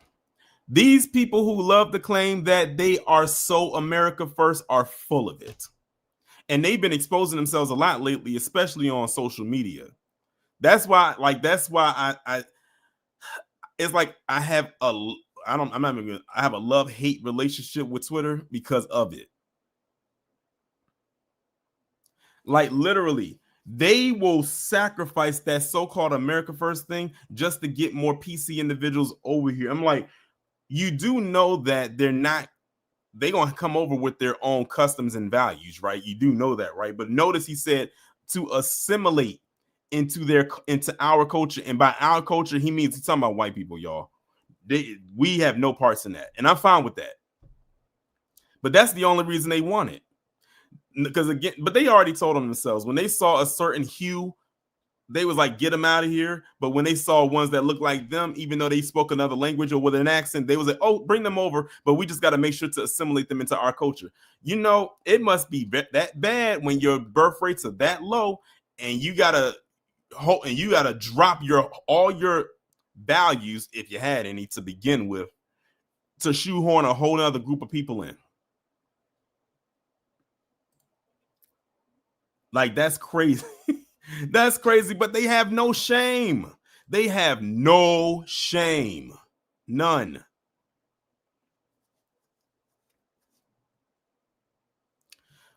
these people who love to claim that they are so America first are full of it. And they've been exposing themselves a lot lately, especially on social media. That's why I it's like I have a I have a love-hate relationship with Twitter because of it. Like literally, they will sacrifice that so-called America First thing just to get more PC individuals over here. I'm like, you do know that they're gonna come over with their own customs and values, right? You do know that, right? But notice he said to assimilate into our culture, and by our culture, he means he's talking about white people, y'all. We have no parts in that, and I'm fine with that. But that's the only reason they want it. Because again, but they already told them themselves when they saw a certain hue, they was like, get them out of here. But when they saw ones that looked like them, even though they spoke another language or with an accent, they was like, oh, bring them over. But we just got to make sure to assimilate them into our culture. You know, it must be that bad when your birth rates are that low, and you gotta drop all your values, if you had any to begin with, to shoehorn a whole other group of people in. Like, that's crazy. That's crazy, but they have no shame. They have no shame. None.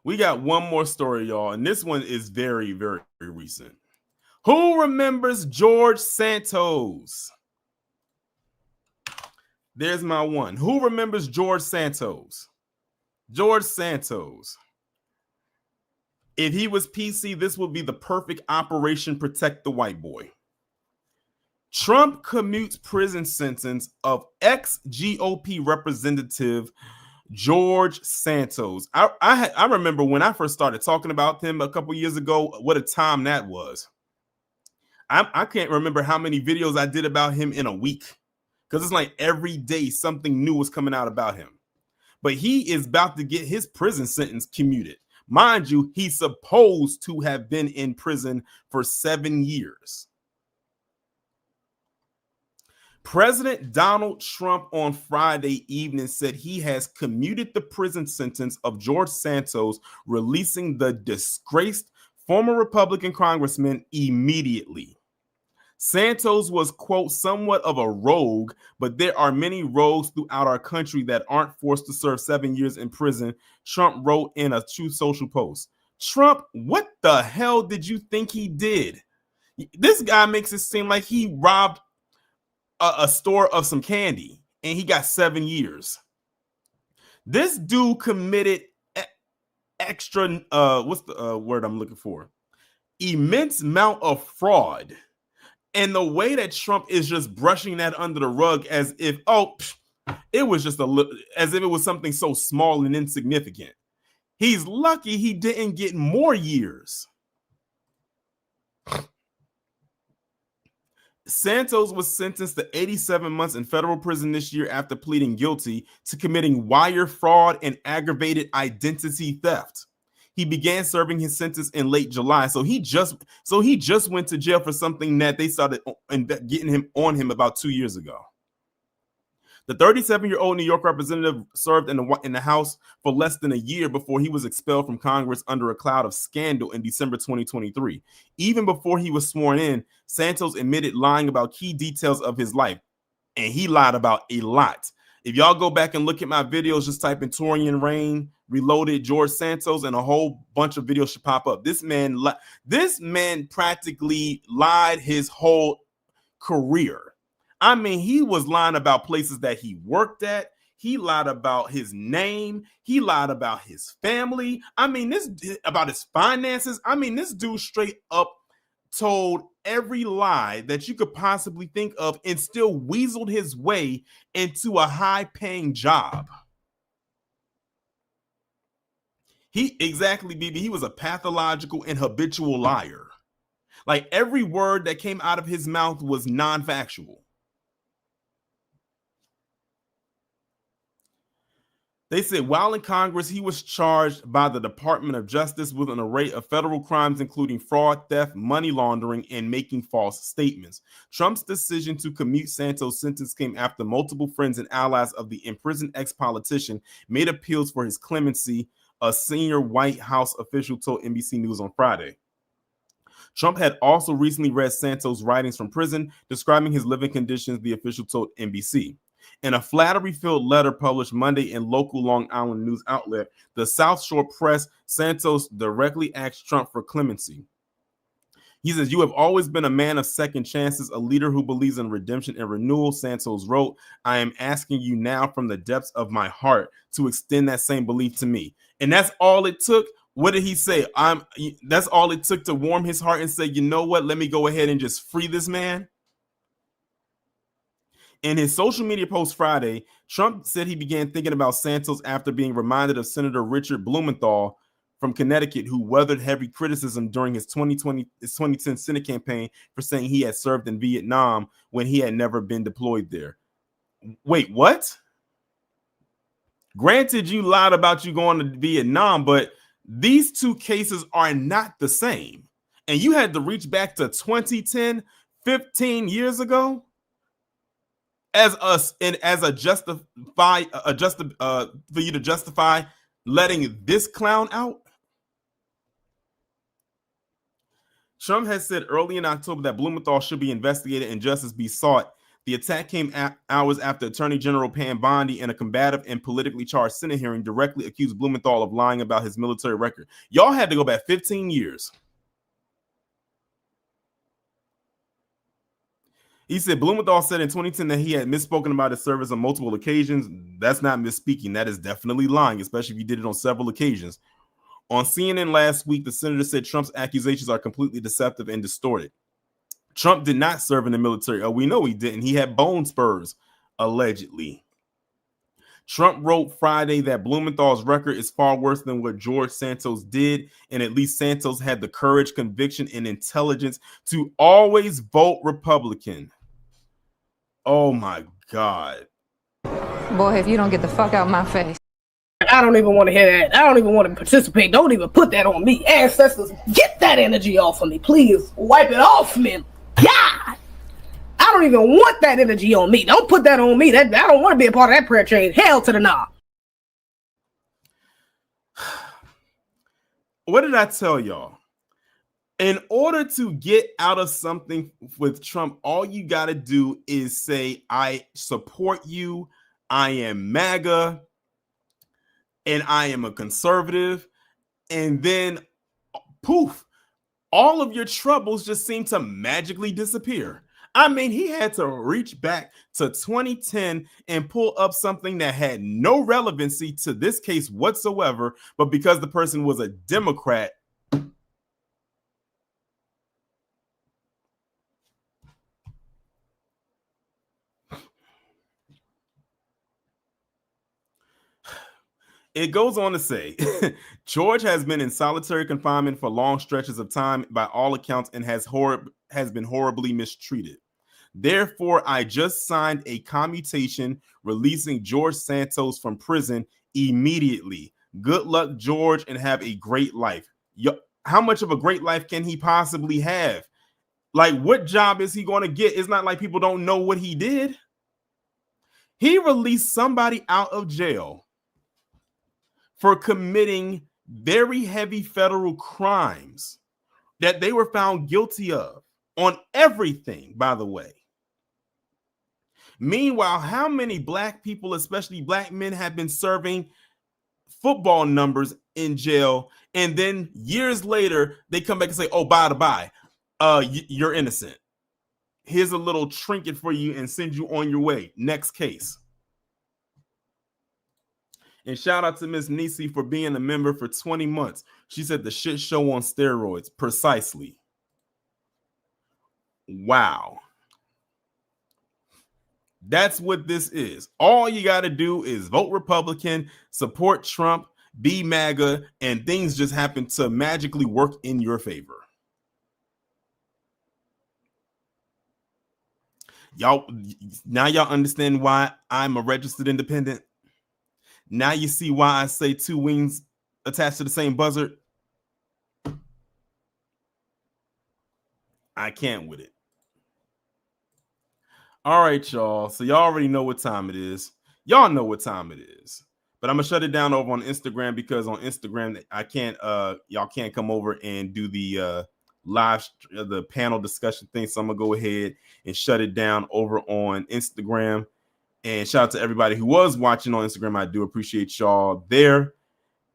We got one more story, y'all, and this one is very, very recent. Who remembers George Santos? There's my one. Who remembers George Santos? George Santos. If he was PC, this would be the perfect Operation Protect the White Boy. Trump commutes prison sentence of ex-GOP representative George Santos. I remember when I first started talking about him a couple years ago, what a time that was. I can't remember how many videos I did about him in a week, because it's like every day something new was coming out about him. But he is about to get his prison sentence commuted. Mind you, he's supposed to have been in prison for 7 years. President Donald Trump on Friday evening said he has commuted the prison sentence of George Santos, releasing the disgraced former Republican congressman immediately. Santos was, quote, somewhat of a rogue, but there are many rogues throughout our country that aren't forced to serve 7 years in prison, Trump wrote in a Truth Social post. Trump, what the hell did you think he did? This guy makes it seem like he robbed a store of some candy and he got 7 years. This dude committed extra, what's the word I'm looking for? Immense amount of fraud. And the way that Trump is just brushing that under the rug as if, it was just as if it was something so small and insignificant. He's lucky he didn't get more years. Santos was sentenced to 87 months in federal prison this year after pleading guilty to committing wire fraud and aggravated identity theft. He began serving his sentence in late July, so he just went to jail for something that they started getting him on him about 2 years ago. The 37-year-old New York representative served in the House for less than a year before he was expelled from Congress under a cloud of scandal in December 2023. Even before he was sworn in, Santos admitted lying about key details of his life, and he lied about a lot. If y'all go back and look at my videos, just type in Torian Rain Reloaded George Santos, and a whole bunch of videos should pop up. This man practically lied his whole career. I mean, he was lying about places that he worked at. He lied about his name. He lied about his family. I mean, about his finances. I mean, this dude straight up told every lie that you could possibly think of and still weaseled his way into a high-paying job. Exactly, BB. He was a pathological and habitual liar. Like, every word that came out of his mouth was non-factual. They said while in Congress, he was charged by the Department of Justice with an array of federal crimes, including fraud, theft, money laundering, and making false statements. Trump's decision to commute Santos' sentence came after multiple friends and allies of the imprisoned ex-politician made appeals for his clemency, a senior White House official told NBC News on Friday. Trump had also recently read Santos' writings from prison, describing his living conditions, the official told NBC. In a flattery-filled letter published Monday in local Long Island news outlet, the South Shore Press, Santos directly asked Trump for clemency. He says, "You have always been a man of second chances, a leader who believes in redemption and renewal," Santos wrote. "I am asking you now from the depths of my heart to extend that same belief to me." And that's all it took. What did he say? That's all it took to warm his heart and say, you know what? Let me go ahead and just free this man. In his social media post Friday, Trump said he began thinking about Santos after being reminded of Senator Richard Blumenthal from Connecticut, who weathered heavy criticism during his 2010 Senate campaign for saying he had served in Vietnam when he had never been deployed there. Wait, what? Granted, you lied about you going to Vietnam, but these two cases are not the same. And you had to reach back to 2010, 15 years ago for you to justify letting this clown out. Trump has said early in October that Blumenthal should be investigated and justice be sought. The attack came hours after Attorney General Pam Bondi, in a combative and politically charged Senate hearing, directly accused Blumenthal of lying about his military record. Y'all had to go back 15 years. He said Blumenthal said in 2010 that he had misspoken about his service on multiple occasions. That's not misspeaking. That is definitely lying, especially if you did it on several occasions. On CNN last week, the senator said Trump's accusations are completely deceptive and distorted. Trump did not serve in the military. Oh, we know he didn't. He had bone spurs, allegedly. Trump wrote Friday that Blumenthal's record is far worse than what George Santos did, and at least Santos had the courage, conviction, and intelligence to always vote Republican. Oh my God. Boy, if you don't get the fuck out my face. I don't even want to hear that. I don't even want to participate. Don't even put that on me. Ancestors, get that energy off of me. Please wipe it off me. God! I don't even want that energy on me. Don't put that on me. I don't want to be a part of that prayer chain. Hell to the nah. What did I tell y'all? In order to get out of something with Trump, all you got to do is say, I support you. I am MAGA. And I am a conservative. And then, poof, all of your troubles just seem to magically disappear. I mean, he had to reach back to 2010 and pull up something that had no relevancy to this case whatsoever, but because the person was a Democrat, it goes on to say, George has been in solitary confinement for long stretches of time by all accounts and has been horribly mistreated. Therefore, I just signed a commutation releasing George Santos from prison immediately. Good luck, George, and have a great life. How much of a great life can he possibly have? Like, what job is he going to get? It's not like people don't know what he did. He released somebody out of jail for committing very heavy federal crimes that they were found guilty of on everything, by the way. Meanwhile, how many black people, especially black men, have been serving football numbers in jail, and then years later they come back and say, oh, by the by, you're innocent. Here's a little trinket for you and send you on your way. Next case. And shout out to Miss Nisi for being a member for 20 months. She said the shit show on steroids. Precisely. Wow. That's what this is. All you got to do is vote Republican, support Trump, be MAGA, and things just happen to magically work in your favor. Y'all, now y'all understand why I'm a registered independent. Now you see why I say two wings attached to the same buzzard. I can't with it. All right, y'all. So y'all already know what time it is. Y'all know what time it is. But I'm gonna shut it down over on Instagram because on Instagram I can't y'all can't come over and do the the panel discussion thing. So I'm gonna go ahead and shut it down over on Instagram. And shout out to everybody who was watching on Instagram. I do appreciate y'all there.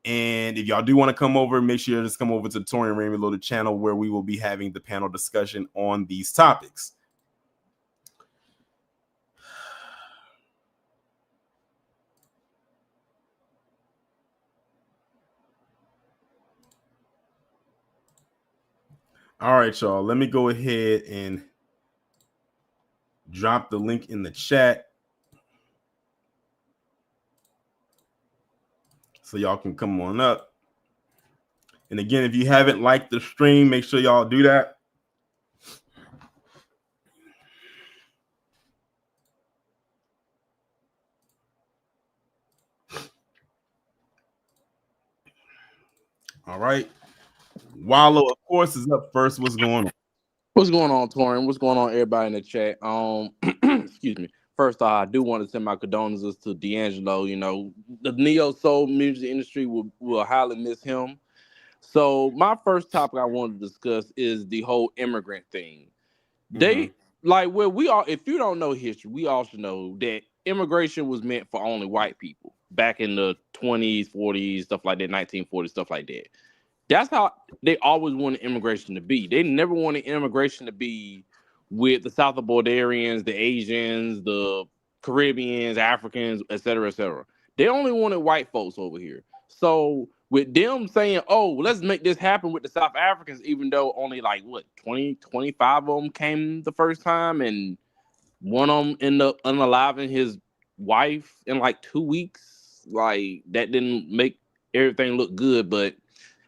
And if y'all do want to come over, make sure to just come over to the Tori and Ray Reloaded channel where we will be having the panel discussion on these topics. All right, y'all. Let me go ahead and drop the link in the chat so y'all can come on up. And again, if you haven't liked the stream, make sure y'all do that. All right. Wallow, of course, is up first. What's going on? What's going on, Torin? What's going on, everybody in the chat? Excuse me. First, I do want to send my condolences to D'Angelo. You know, the neo soul music industry will highly miss him. So, my first topic I wanted to discuss is the whole immigrant thing. They like where we are. If you don't know history, we all should know that immigration was meant for only white people back in the 20s, 40s, stuff like that, 1940s, stuff like that. That's how they always wanted immigration to be. They never wanted immigration to be with the South Borderians, the Asians, the Caribbeans, Africans, et cetera, et cetera. They only wanted white folks over here. So with them saying, oh, let's make this happen with the South Africans, even though only like, 25 of them came the first time, and one of them ended up unaliving his wife in like 2 weeks. Like, that didn't make everything look good, but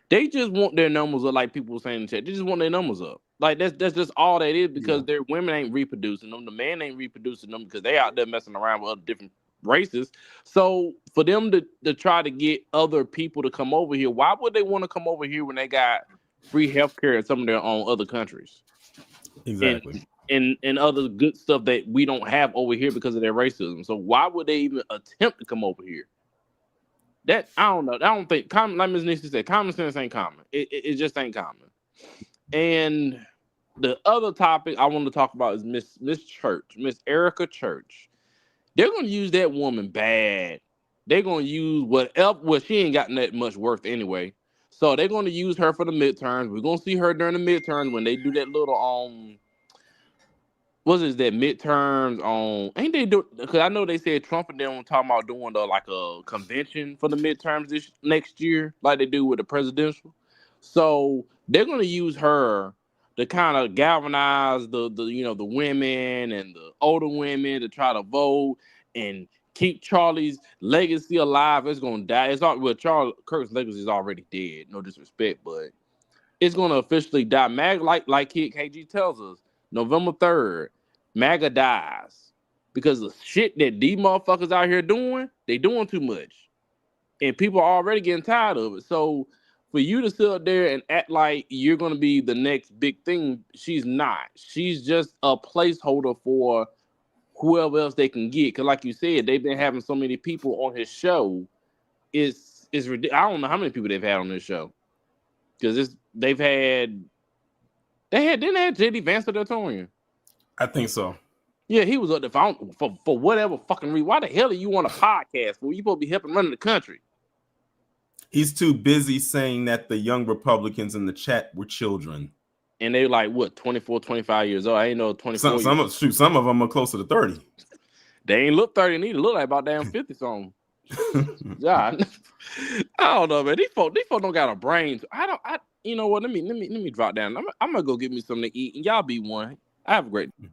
they just want their numbers up, like people were saying in the chat. They just want their numbers up. Like, that's just all that is, because their women ain't reproducing them. The man ain't reproducing them because they out there messing around with other different races. So for them to try to get other people to come over here, why would they want to come over here when they got free healthcare in some of their own other countries? Exactly. And other good stuff that we don't have over here because of their racism. So why would they even attempt to come over here? That I don't know. I don't think like Ms. Nixie said, common sense ain't common. It just ain't common. And the other topic I want to talk about is Miss Church, Miss Erika Church. They're gonna use that woman bad. They're gonna use whatever. Well, she ain't got that much worth anyway. So they're gonna use her for the midterms. We're gonna see her during the midterms when they do that little what is that midterms on? Ain't they do? Because I know they said Trump and them talking about doing like a convention for the midterms next year, like they do with the presidential. So they're gonna use her to kind of galvanize the women and the older women to try to vote and keep Charlie's legacy alive. It's gonna die. It's all well. Kirk's legacy is already dead. No disrespect, but it's gonna officially die. Like Kid KG tells us. November 3rd, MAGA dies because the shit that these motherfuckers out here doing, they doing too much. And people are already getting tired of it. So for you to sit up there and act like you're going to be the next big thing, she's not. She's just a placeholder for whoever else they can get. Because like you said, they've been having so many people on his show. It's ridiculous. I don't know how many people they've had on this show. Because didn't they have JD Vance to their Torian? I think so. Yeah, he was up there for whatever fucking reason. Why the hell do you want a podcast for? You supposed to be helping run the country. He's too busy saying that the young Republicans in the chat were children. And they like, what, 24, 25 years old? I ain't know 24 some of them are closer to 30. They ain't look 30 neither. Look like about damn 50 something. God. I don't know, man. These folks don't got a brain. You know what? Let me drop down. I'm gonna go get me something to eat, and y'all be one. I have a great day.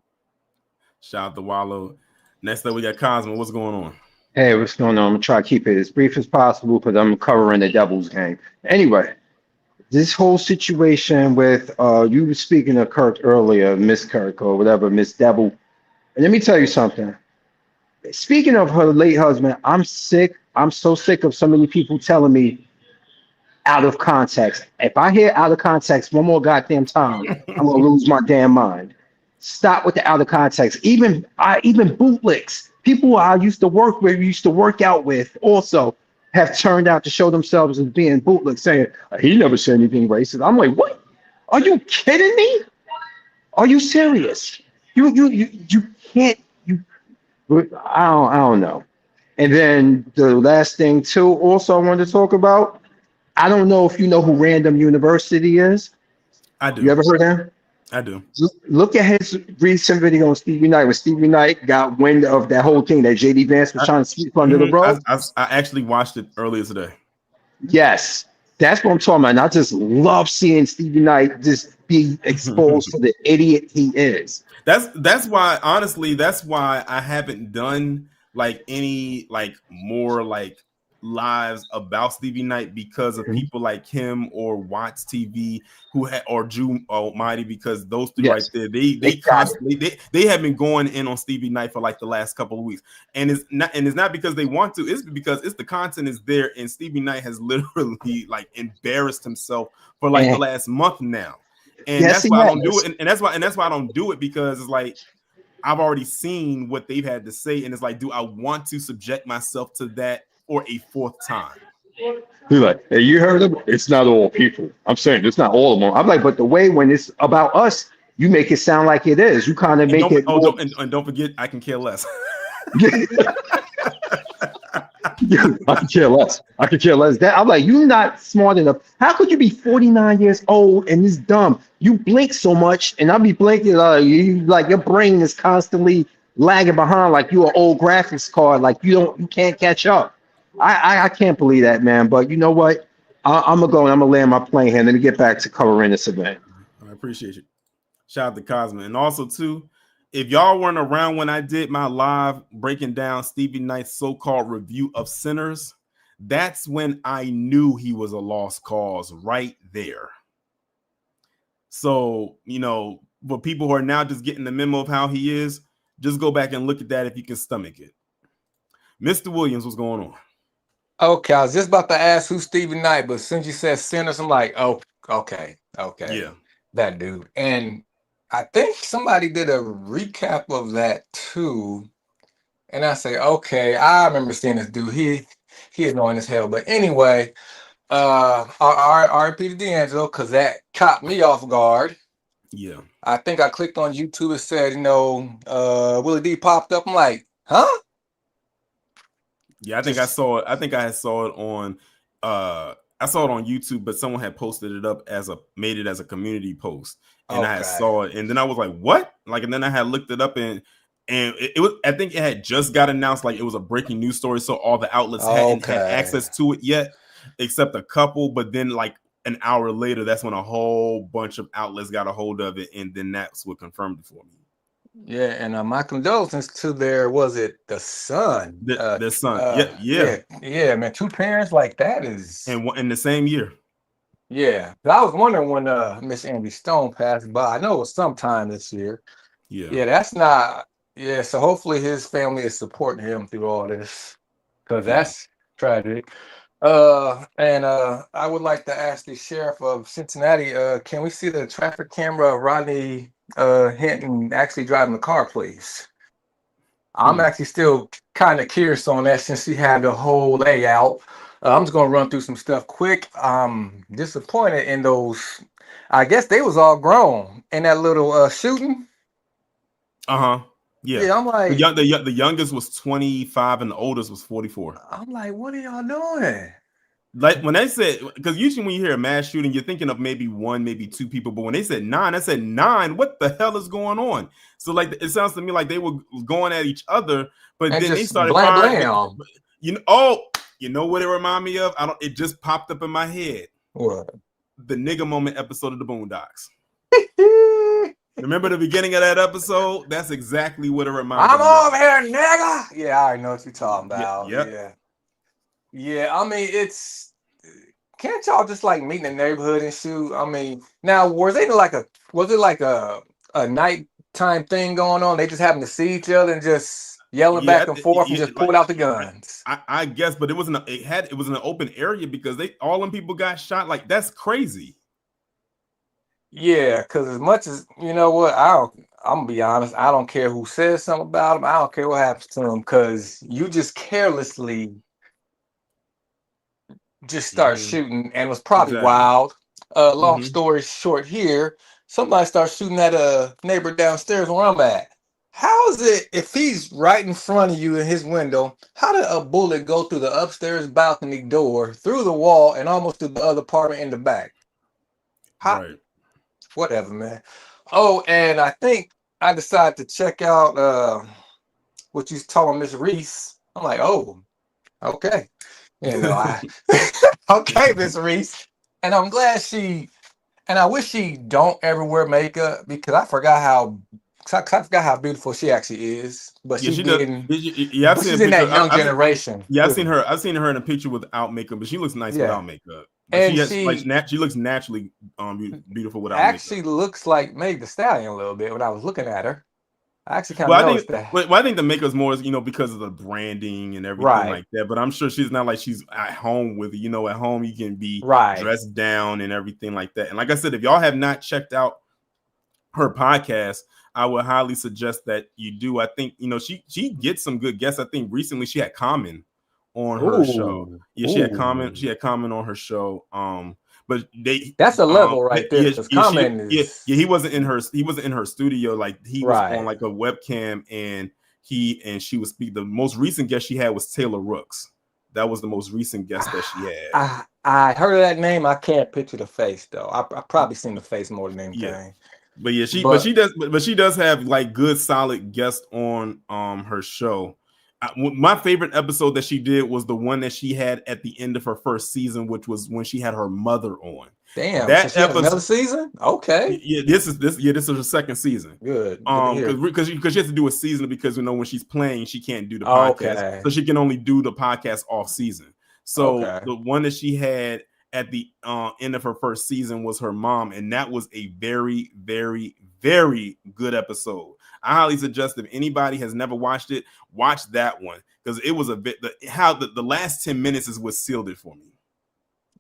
Shout out to Wallow. Next up, we got Cosmo. What's going on? Hey, what's going on? I'm gonna try to keep it as brief as possible because I'm covering the Devils game. Anyway, this whole situation with you were speaking of Kirk earlier, Miss Kirk or whatever, Miss Devil. And let me tell you something. Speaking of her late husband, I'm sick. I'm so sick of so many people telling me out of context. If I hear out of context one more goddamn time, I'm gonna lose my damn mind. Stop with the out of context. Even bootlicks, people I used to work with, used to work out with, also have turned out to show themselves as being bootlicks, saying he never said anything racist. I'm like, what? Are you kidding me? Are you serious? You can't. I don't know. And then the last thing too, also I wanted to talk about. I don't know if you know who Random University is. I do. You ever heard of him? I do. Look at his recent video on Stevie Knight when Stevie Knight got wind of that whole thing that JD Vance was trying to sweep under the rug. I actually watched it earlier today. Yes, that's what I'm talking about. And I just love seeing Stevie Knight just be exposed for the idiot he is. That's why, honestly, that's why I haven't done like any like more like lives about Stevie Knight, because of people like him or Watts TV or Jew Almighty, because those three right there, they constantly they have been going in on Stevie Knight for like the last couple of weeks, and it's not because they want to, it's because the content is there, and Stevie Knight has literally like embarrassed himself for like the last month now, and that's why I don't do it, and that's why I don't do it, because it's like I've already seen what they've had to say, and it's like, do I want to subject myself to that for a fourth time? He's like, hey, you heard of it? It's not all people. I'm saying it's not all of them. I'm like, but the way when it's about us, you make it sound like it is. You kind of make it. And don't forget, I can care less. I could care less. I could care less. That I'm like, you're not smart enough. How could you be 49 years old and this dumb? You blink so much, and I'll be blinking. You like your brain is constantly lagging behind, like you an old graphics card. Like you can't catch up. I can't believe that, man. But you know what? I'm gonna go and I'm gonna land my plane here. Let me get back to covering this event. I appreciate you. Shout out to Cosmo, and also too, if y'all weren't around when I did my live breaking down Stevie Knight's so-called review of Sinners, that's when I knew he was a lost cause right there. So, you know, for people who are now just getting the memo of how he is, just go back and look at that if you can stomach it. Mr. Williams, what's going on? Okay, I was just about to ask who's Stevie Knight, but since you said Sinners, I'm like, oh, okay. Yeah. That dude. And I think somebody did a recap of that too. And I say, okay, I remember seeing this dude. He is annoying as hell. But anyway, RIP to D'Angelo, because that caught me off guard. Yeah. I think I clicked on YouTube. It said, Willie D popped up. I'm like, huh? Yeah, I think I saw it. I think I saw it on I saw it on YouTube, but someone had posted it up made it as a community post. And I saw it, and then I was like, what? Like, and then I had looked it up, and it was, I think it had just got announced, like it was a breaking news story, so all the outlets hadn't had access to it yet, except a couple. But then like an hour later, that's when a whole bunch of outlets got a hold of it, and then that's what confirmed it for me. Yeah, and my condolences to the son? The son. Yeah, man. Two parents like that is in the same year. Yeah, I was wondering when Miss Andy Stone passed by. I know it was sometime this year. Yeah, that's not. Yeah, so hopefully his family is supporting him through all this, because that's tragic. And I would like to ask the sheriff of Cincinnati, can we see the traffic camera of Rodney Hinton actually driving the car, please? I'm actually still kind of curious on that since he had the whole layout. I'm just gonna run through some stuff quick. I'm disappointed in those. I guess they was all grown in that little shooting. Yeah. Yeah, I'm like, the youngest was 25 and the oldest was 44. I'm like, what are y'all doing? Like when they said, because usually when you hear a mass shooting, you're thinking of maybe one, maybe two people. But when they said 9, I said 9. What the hell is going on? So like it sounds to me like they were going at each other, but and then they started blam. You know what it reminded me of? It just popped up in my head. What? The nigga moment episode of the Boondocks. Remember the beginning of that episode? That's exactly what it reminded me. I'm over here, nigga. Yeah, I already know what you're talking about. Yeah. Yeah, I mean, can't y'all just like meet in the neighborhood and shoot? I mean, now was it like a nighttime thing going on? They just happened to see each other and just yelling Yeah, back and forth and just pulled out the guns. I guess, but it was in an open area because all them people got shot. Like, that's crazy. Yeah, because as much as you know what, I'm gonna be honest, I don't care who says something about him. I don't care what happens to him because you just carelessly just start shooting, and it was probably wild. Long story short, here somebody starts shooting at a neighbor downstairs where I'm at. How is it if he's right in front of you in his window? How did a bullet go through the upstairs balcony door, through the wall, and almost through the other apartment in the back? Right. Whatever, man. Oh, and I think I decided to check out what you told Miss Reese. I'm like, oh, okay. You know, okay, Miss Reese. And I'm glad and I wish she don't ever wear makeup because I forgot how beautiful she actually is. But Yeah, she's she's in that young generation. Yeah, I've seen her in a picture without makeup, but she looks nice without makeup. But she looks naturally beautiful without makeup. Actually looks like Meg Thee Stallion a little bit when I was looking at her. I actually kind of noticed that. Well, I think the makeup's more, because of the branding and everything like that. But I'm sure she's not like she's at home with it. At home you can be dressed down and everything like that. And like I said, if y'all have not checked out her podcast, I would highly suggest that you do. I think she gets some good guests. I think recently she had Common on her show. Yeah, she had Common on her show. But that's a level right there. He wasn't in her studio. Like, he was on like a webcam, and she was speaking. The most recent guest she had was Taylor Rooks. That was the most recent guest that she had. I heard of that name. I can't picture the face though. I probably seen the face more than anything. Yeah. But yeah, she does have like good solid guests on her show. My favorite episode that she did was the one that she had at the end of her first season, which was when she had her mother on. Damn, that so episode, another season? Okay. Yeah, this is her second season. Good. Because she has to do a season because when she's playing, she can't do the podcast. So she can only do the podcast off season. So the one that she had at the end of her first season was her mom, and that was a very, very, very good episode. I highly suggest if anybody has never watched it, watch that one, because it was the last 10 minutes is what sealed it for me.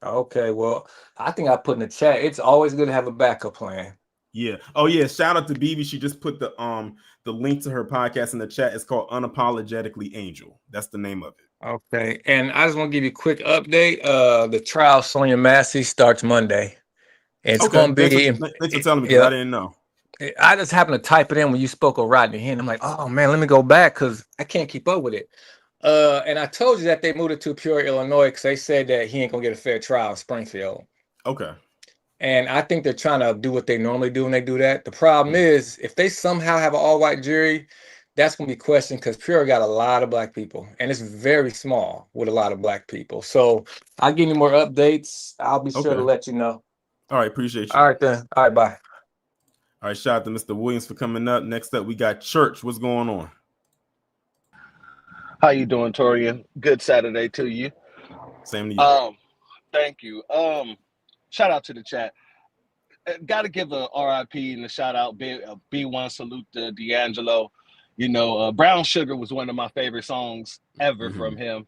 Okay, well, I think I put in the chat. It's always good to have a backup plan. Yeah. Oh yeah. Shout out to BB. She just put the link to her podcast in the chat. It's called Unapologetically Angel. That's the name of it. Okay. And I just want to give you a quick update. The trial of Sonia Massey starts Monday. It's going to be. Thanks for telling me, because I didn't know. I just happened to type it in when you spoke of Rodney Henry. I'm like, oh man, let me go back because I can't keep up with it. And I told you that they moved it to Peoria, Illinois, because they said that he ain't gonna get a fair trial in Springfield. Okay. And I think they're trying to do what they normally do when they do that. The problem is, if they somehow have an all-white jury, that's gonna be questioned because Peoria got a lot of black people, and it's very small with a lot of black people. So I'll give you more updates. I'll be sure to let you know. All right, appreciate you. All right then. All right, bye. All right, shout out to Mr. Williams for coming up. Next up, we got Church. What's going on? How you doing, Torian? Good Saturday to you. Same to you. Thank you. Shout out to the chat. Got to give a RIP and a shout out, B1 salute to D'Angelo. Brown Sugar was one of my favorite songs ever from him.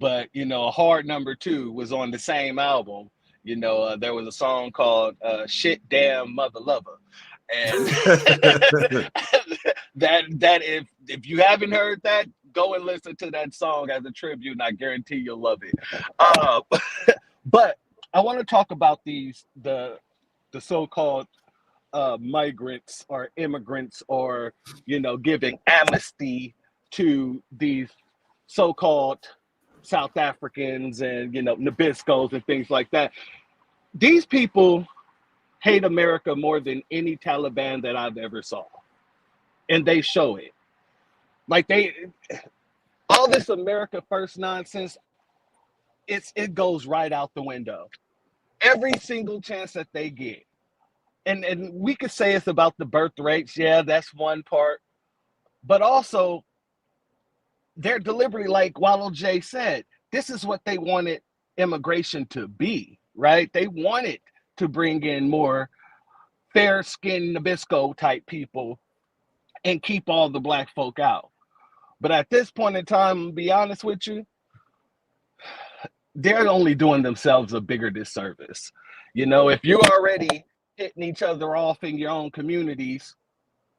But, Hard Number 2 was on the same album. There was a song called Shit Damn Mother Lover. And that if you haven't heard that, go and listen to that song as a tribute, and I guarantee you'll love it. But I want to talk about the so-called migrants or immigrants, or giving amnesty to these so-called South Africans and Nabiscos and things like that. These people hate America more than any Taliban that I've ever saw, and they show it. Like, all this America First nonsense, it goes right out the window every single chance that they get. And we could say it's about the birth rates. Yeah, that's one part. But also, they're deliberately, like Wallow J said, this is what they wanted immigration to be, right? They wanted to bring in more fair-skinned Nabisco type people and keep all the black folk out. But at this point in time, to be honest with you, they're only doing themselves a bigger disservice. You know, if you're already hitting each other off in your own communities,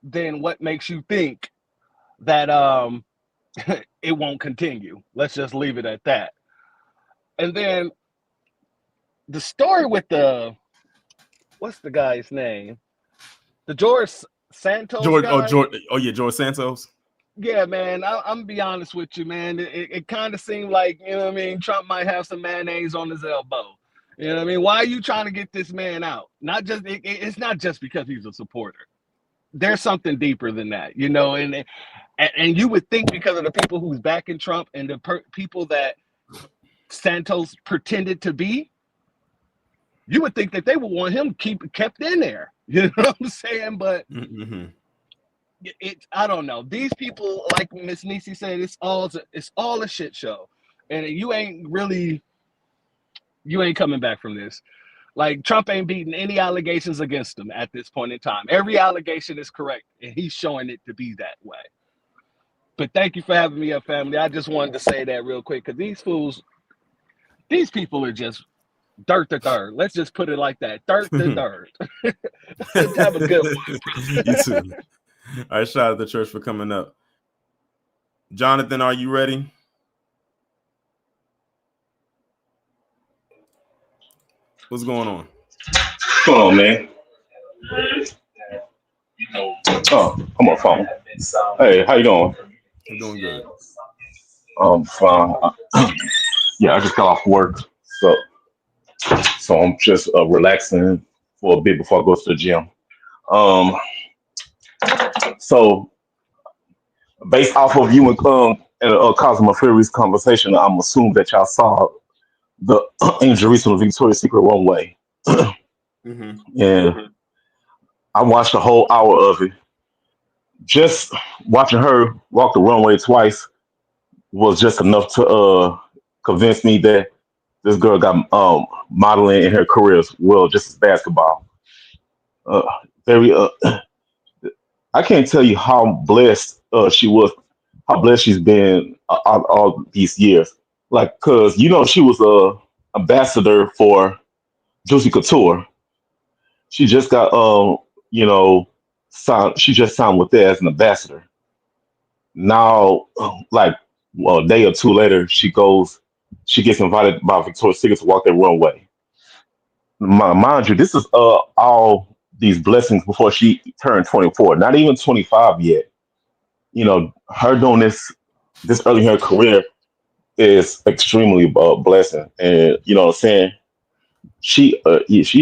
then what makes you think that it won't continue? Let's just leave it at that. And then the story with what's the guy's name? The George Santos guy? George Santos. Yeah, man, I'm gonna be honest with you, man. It kind of seemed like, you know what I mean, Trump might have some mayonnaise on his elbow. You know what I mean? Why are you trying to get this man out? It's not just because he's a supporter. There's something deeper than that, you know. And you would think because of the people who's backing Trump and the people that Santos pretended to be, you would think that they would want him kept in there. You know what I'm saying? But I don't know. These people, like Miss Nisi said, it's all a shit show, and you ain't coming back from this. Like, Trump ain't beating any allegations against him at this point in time. Every allegation is correct, and he's showing it to be that way. But thank you for having me up, family. I just wanted to say that real quick, because these people are just dirt to third. Let's just put it like that. Dirt to third. Have a good one. You too. All right, shout out to church for coming up. Jonathan, are you ready? What's going on? Come on, man. Oh, I'm on phone. Hey, how you doing? I'm doing good. I'm fine. Yeah, I just got off work, so I'm just relaxing for a bit before I go to the gym. So based off of you and Cosmo Fury's conversation, I'm assuming that y'all saw the Angel Reese on Victoria's Secret runway. And I watched the whole hour of it. Just watching her walk the runway twice was just enough to convince me that this girl got modeling in her career as well, just as basketball. I can't tell you how blessed she was, how blessed she's been all these years. Like, cause you know she was a ambassador for Juicy Couture. She just got signed. She just signed with that as an ambassador. Now, like a day or two later, she gets invited by Victoria's Secret to walk that runway. Mind you, this is all these blessings before she turned 24, not even 25 yet. You know, her doing this early in her career is extremely blessing, and you know what I'm saying. She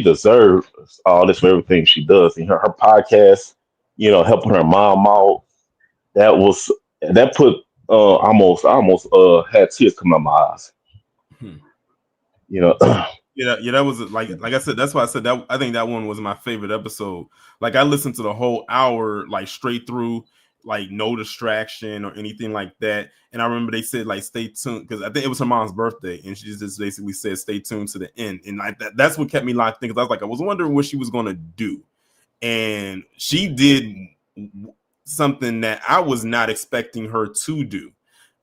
deserves all this for everything she does. And her podcast, you know, helping her mom out, that put almost had tears come out my eyes. You know. Yeah, that was like I said. That's why I said that. I think that one was my favorite episode. Like, I listened to the whole hour, like straight through, like no distraction or anything like that. And I remember they said, like, stay tuned, because I think it was her mom's birthday, and she just basically said stay tuned to the end. And like that's what kept me locked in, because I was wondering what she was gonna do, and she did something that I was not expecting her to do.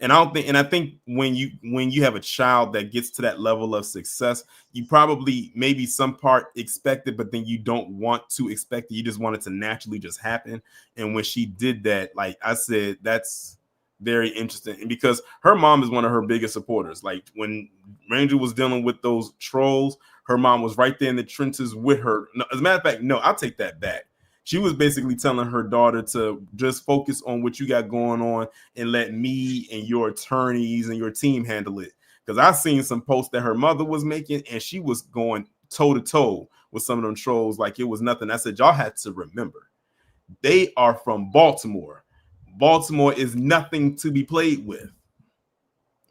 And I think when you have a child that gets to that level of success, you probably maybe some part expect it, but then you don't want to expect it. You just want it to naturally just happen. And when she did that, like I said, that's very interesting. And because her mom is one of her biggest supporters. Like, when Ranger was dealing with those trolls, her mom was right there in the trenches with her. No, as a matter of fact, no, I'll take that back. She was basically telling her daughter to just focus on what you got going on and let me and your attorneys and your team handle it. Because I seen some posts that her mother was making, and she was going toe to toe with some of them trolls like it was nothing. I said, y'all had to remember, they are from Baltimore. Baltimore is nothing to be played with,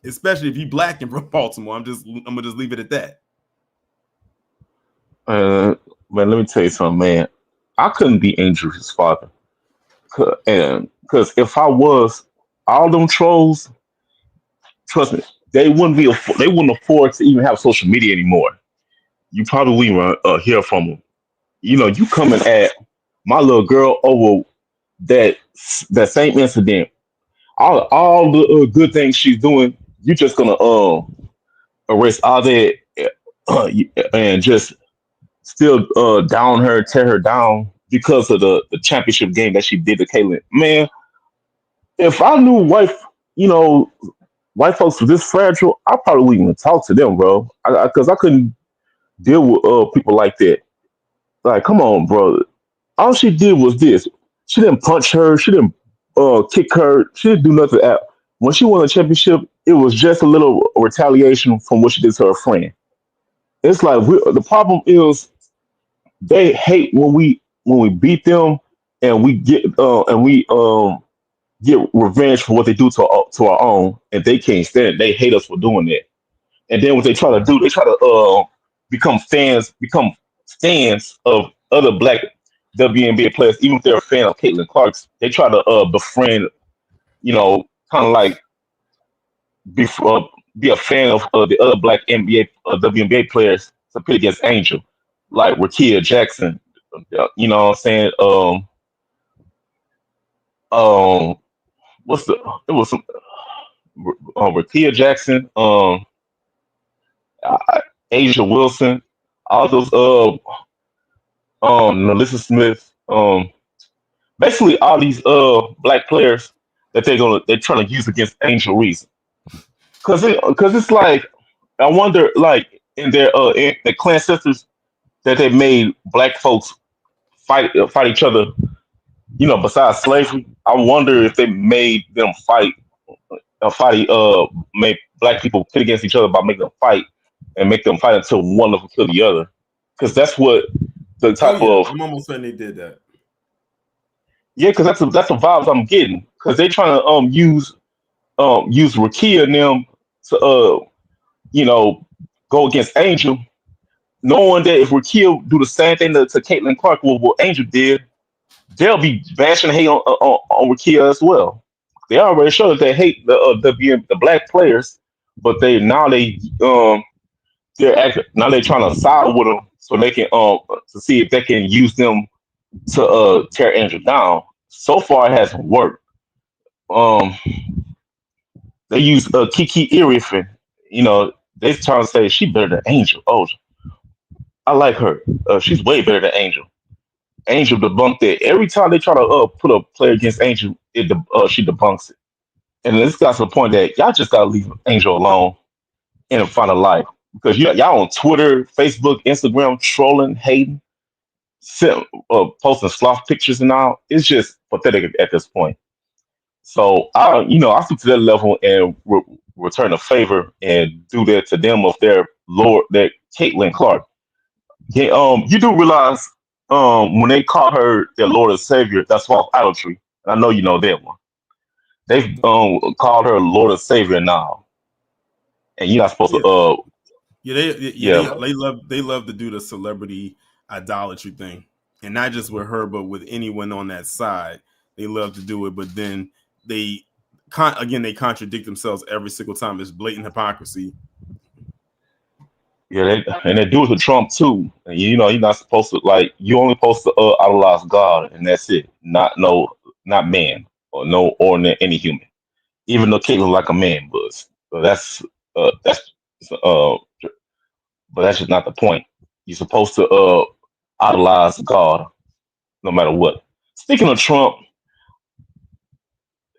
especially if you black and from Baltimore. I'm gonna just leave it at that. Man, let me tell you something, man. I couldn't be Angel's father, and because if I was, all them trolls, trust me, they wouldn't afford to even have social media anymore. You probably wouldn't hear from them. You know, you coming at my little girl over that same incident. all the good things she's doing, you're just gonna erase all that and just still down her, tear her down because of the championship game that she did to Caitlyn. Man, if I knew you know, white folks were this fragile, I probably wouldn't even talk to them, bro. Because I couldn't deal with people like that. Like, come on, bro. All she did was this. She didn't punch her. She didn't kick her. She didn't do nothing. When she won the championship, it was just a little retaliation from what she did to her friend. It's like the problem is they hate when we beat them and we get revenge for what they do to our own, and they can't stand it. They hate us for doing that. And then what they try to do, they try to become fans of other black WNBA players, even if they're a fan of Caitlin Clark's. They try to befriend, kind of like be be a fan of the other black NBA WNBA players to pit against Angel, like Rakia Jackson. You know what I'm saying? What's the? It was some Rakia Jackson, uh, Asia Wilson, all those Melissa Smith, basically all these black players that they're trying to use against Angel Reese. Cause it's like I wonder, like in the clan sisters that they made black folks fight each other. Besides slavery, I wonder if they made them make black people pit against each other by making them fight and make them fight until one of them kill the other. Because that's what the type of. I'm almost certain they did that. Yeah, because that's the vibes I'm getting. Because they trying to use Rakia and them to go against Angel, knowing that if Rakia do the same thing to Caitlin Clark what Angel did, they'll be bashing hate on Rakia as well. They already showed that they hate the black players, but now they're trying to side with them so they can to see if they can use them to tear Angel down. So far, it hasn't worked. They use Kiki Irifin. They trying to say she better than Angel. Oh, I like her. She's way better than Angel. Angel debunked it. Every time they try to put a player against Angel, she debunks it. And this got to the point that y'all just gotta leave Angel alone and find a life. Because y'all on Twitter, Facebook, Instagram, trolling, hating, posting sloth pictures and all. It's just pathetic at this point. So I stoop to that level and return a favor and do that to them of their Lord, their Caitlin Clark. Yeah, you do realize when they call her their Lord and Savior, that's false idolatry. I know you know that one. They've called her Lord and Savior now, and you're not supposed to. They love to do the celebrity idolatry thing, and not just with her, but with anyone on that side. They love to do it, but then they contradict themselves every single time. It's blatant hypocrisy. Yeah, they do it to Trump too. And you're not supposed to you're only supposed to idolize God, and that's it. Not man or no ordinary any human. Even though Caitlyn like a man was, but that's but that's just not the point. You're supposed to idolize God no matter what. Speaking of Trump,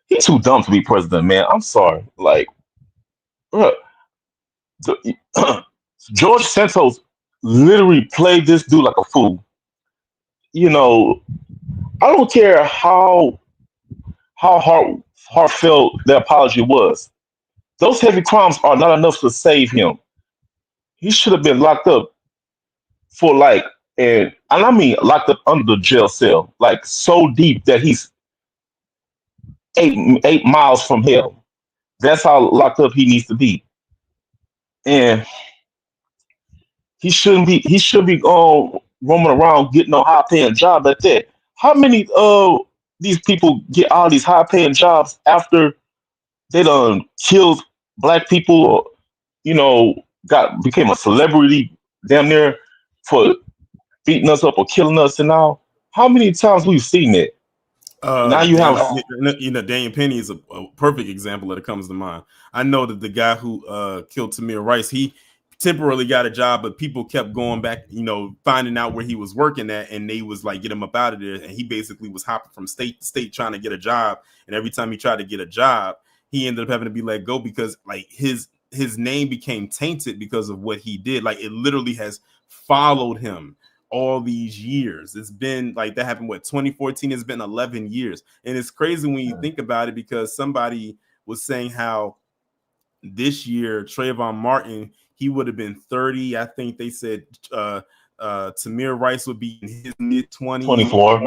he's too dumb to be president, man. I'm sorry. Bruh, George Santos literally played this dude like a fool. I don't care how heartfelt the apology was. Those heavy crimes are not enough to save him. He should have been locked up for and I mean locked up under the jail cell, so deep that he's 8 miles from hell. That's how locked up he needs to be. And he shouldn't be. He should be roaming around getting a high paying job at that. How many these people get all these high paying jobs after they done killed black people or became a celebrity damn near for beating us up or killing us and all? How many times we've seen that? Now you have Daniel Penny is a perfect example that comes to mind. I know that the guy who killed Tamir Rice, he temporarily got a job, but people kept going back, finding out where he was working at, and they was like, get him up out of there. And he basically was hopping from state to state trying to get a job. And every time he tried to get a job, he ended up having to be let go because like his name became tainted because of what he did. Like it literally has followed him all these years. It's been like that happened 2014. It's been 11 years, and it's crazy when you think about it, because somebody was saying how this year Trayvon Martin, he would have been 30. I think they said Tamir Rice would be in his mid-20s. 24.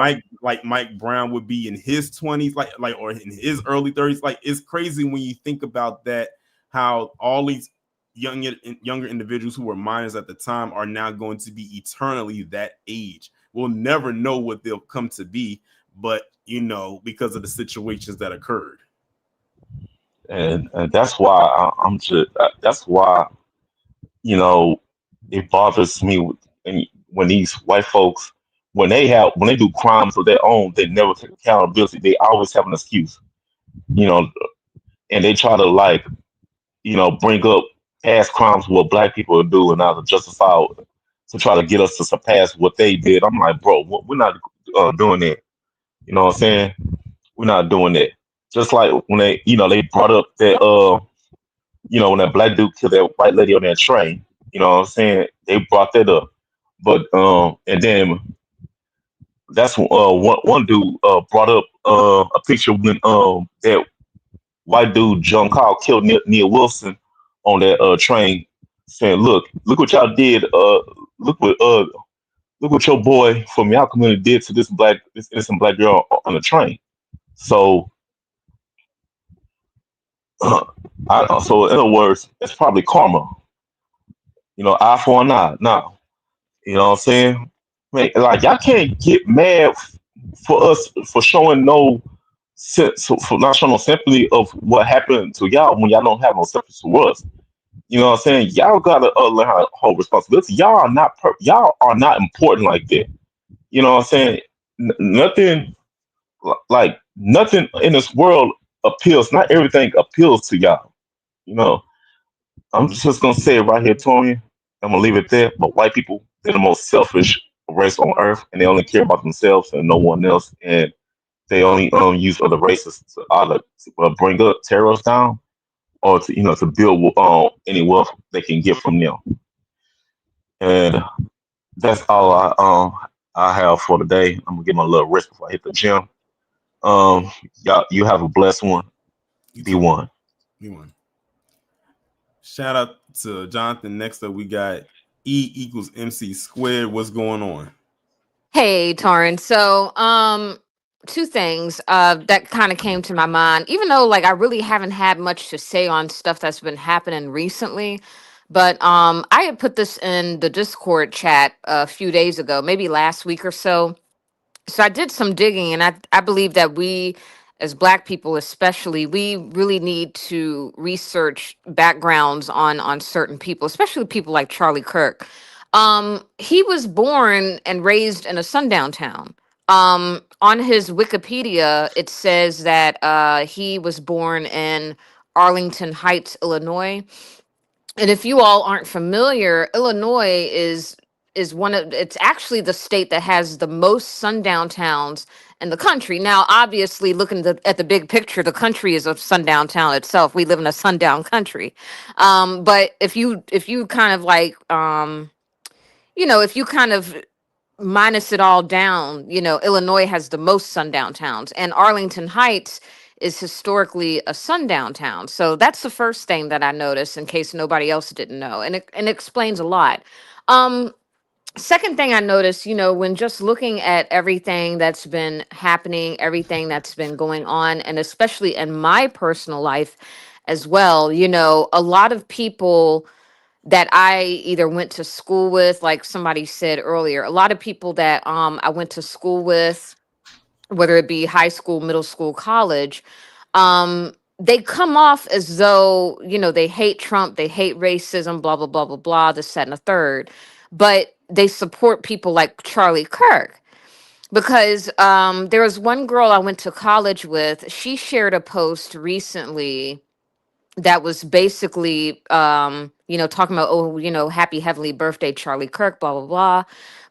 Mike Brown would be in his 20s, or in his early 30s. Like it's crazy when you think about that, how all these younger individuals who were minors at the time are now going to be eternally that age. We'll never know what they'll come to be, but because of the situations that occurred. And that's why that's why it bothers me when these white folks, when they do crimes of their own, they never take accountability. They always have an excuse, and they try to bring up past crimes what black people do and now to justify to try to get us to surpass what they did. I'm like, bro, we're not doing that. You know what I'm saying? We're not doing that. Just like when they brought up that when that black dude killed that white lady on that train. You know what I'm saying? They brought that up, but and then that's one dude brought up a picture when that white dude John Carl killed Neil Wilson on that train, saying, look what y'all did. Look what your boy from y'all community did to this innocent black girl on the train. So, so in other words, it's probably karma. Eye for an eye. Now, you know what I'm saying? Man, like y'all can't get mad for us for showing no sense, for not showing no sympathy of what happened to y'all when y'all don't have no sympathy to us. You know what I'm saying? Y'all gotta learn how to hold responsibility. Y'all are not important like that. You know what I'm saying? Nothing nothing in this world appeals. Not everything appeals to y'all. I'm just gonna say it right here, Tony. I'm gonna leave it there. But white people, they're the most selfish race on earth, and they only care about themselves and no one else. And they only use other races to either bring up, tear us down, or to build any wealth they can get from them. And that's all I have for today. I'm gonna get my little rest before I hit the gym. Y'all, you have a blessed one. Be one. Be one. Shout out to Jonathan. Next up, we got E equals MC squared. What's going on? Hey, Torrin. So, two things that kind of came to my mind, even though I really haven't had much to say on stuff that's been happening recently. But I had put this in the Discord chat a few days ago, maybe last week or so. So I did some digging, and I believe that we, as Black people especially, we really need to research backgrounds on certain people, especially people like Charlie Kirk. He was born and raised in a sundown town. On his Wikipedia, it says that he was born in Arlington Heights, Illinois. And if you all aren't familiar, Illinois is it's actually the state that has the most sundown towns in the country. Now, obviously, looking at the big picture, the country is a sundown town itself. We live in a sundown country. But if you kind of if you kind of minus it all down, Illinois has the most sundown towns, and Arlington Heights is historically a sundown town. So that's the first thing that I noticed, in case nobody else didn't know, and it explains a lot. Second thing I noticed, when just looking at everything that's been happening, everything that's been going on, and especially in my personal life as well, a lot of people that I either went to school with, like somebody said earlier, a lot of people that I went to school with, whether it be high school, middle school, college, they come off as though, they hate Trump, they hate racism, blah, blah, blah, blah, blah, this, that, and the third. But they support people like Charlie Kirk. because there was one girl I went to college with. She shared a post recently that was basically, talking about, oh, happy heavenly birthday, Charlie Kirk, blah, blah, blah.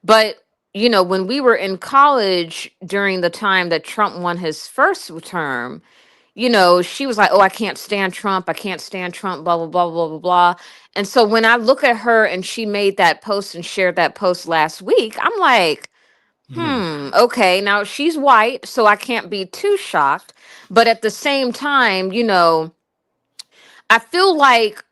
But, when we were in college during the time that Trump won his first term, she was like, oh, I can't stand Trump. I can't stand Trump, blah, blah, blah, blah, blah, blah. And so when I look at her and she made that post and shared that post last week, I'm like, okay, now she's white, so I can't be too shocked. But at the same time, I feel like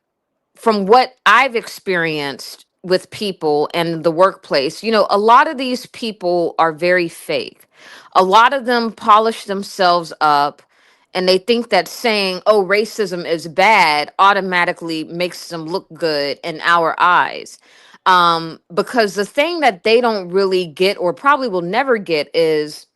from what I've experienced with people and the workplace, a lot of these people are very fake. A lot of them polish themselves up and they think that saying, oh, racism is bad automatically makes them look good in our eyes. Because the thing that they don't really get or probably will never get is,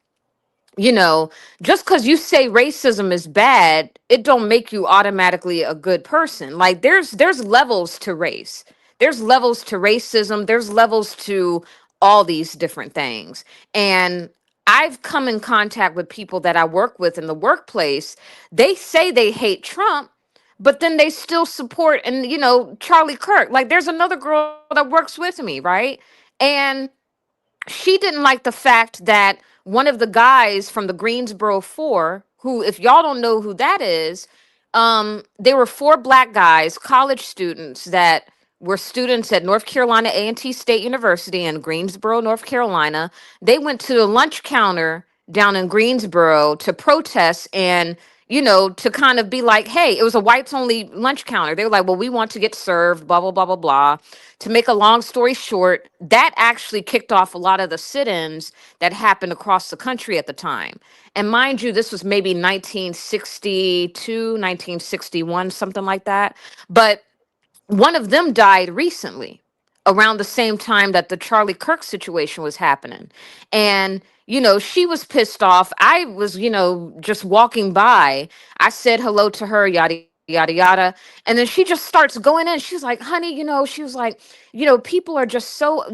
just because you say racism is bad, it don't make you automatically a good person. Like there's levels to race. There's levels to racism. There's levels to all these different things. And I've come in contact with people that I work with in the workplace. They say they hate Trump, but then they still support and Charlie Kirk. Like there's another girl that works with me, right? And she didn't like the fact that one of the guys from the Greensboro Four, who, if y'all don't know who that is, they were four black guys, college students that were students at North Carolina A&T State University in Greensboro, North Carolina. They went to the lunch counter down in Greensboro to protest and to kind of be like, hey, it was a whites only lunch counter. They were like, well, we want to get served, blah, blah, blah, blah, blah. To make a long story short, that actually kicked off a lot of the sit-ins that happened across the country at the time. And mind you, this was maybe 1962, 1961, something like that. But one of them died recently around the same time that the Charlie Kirk situation was happening. And, she was pissed off. I was, just walking by. I said hello to her, yada, yada, yada. And then she just starts going in. She's like, honey, she was like, people are just so,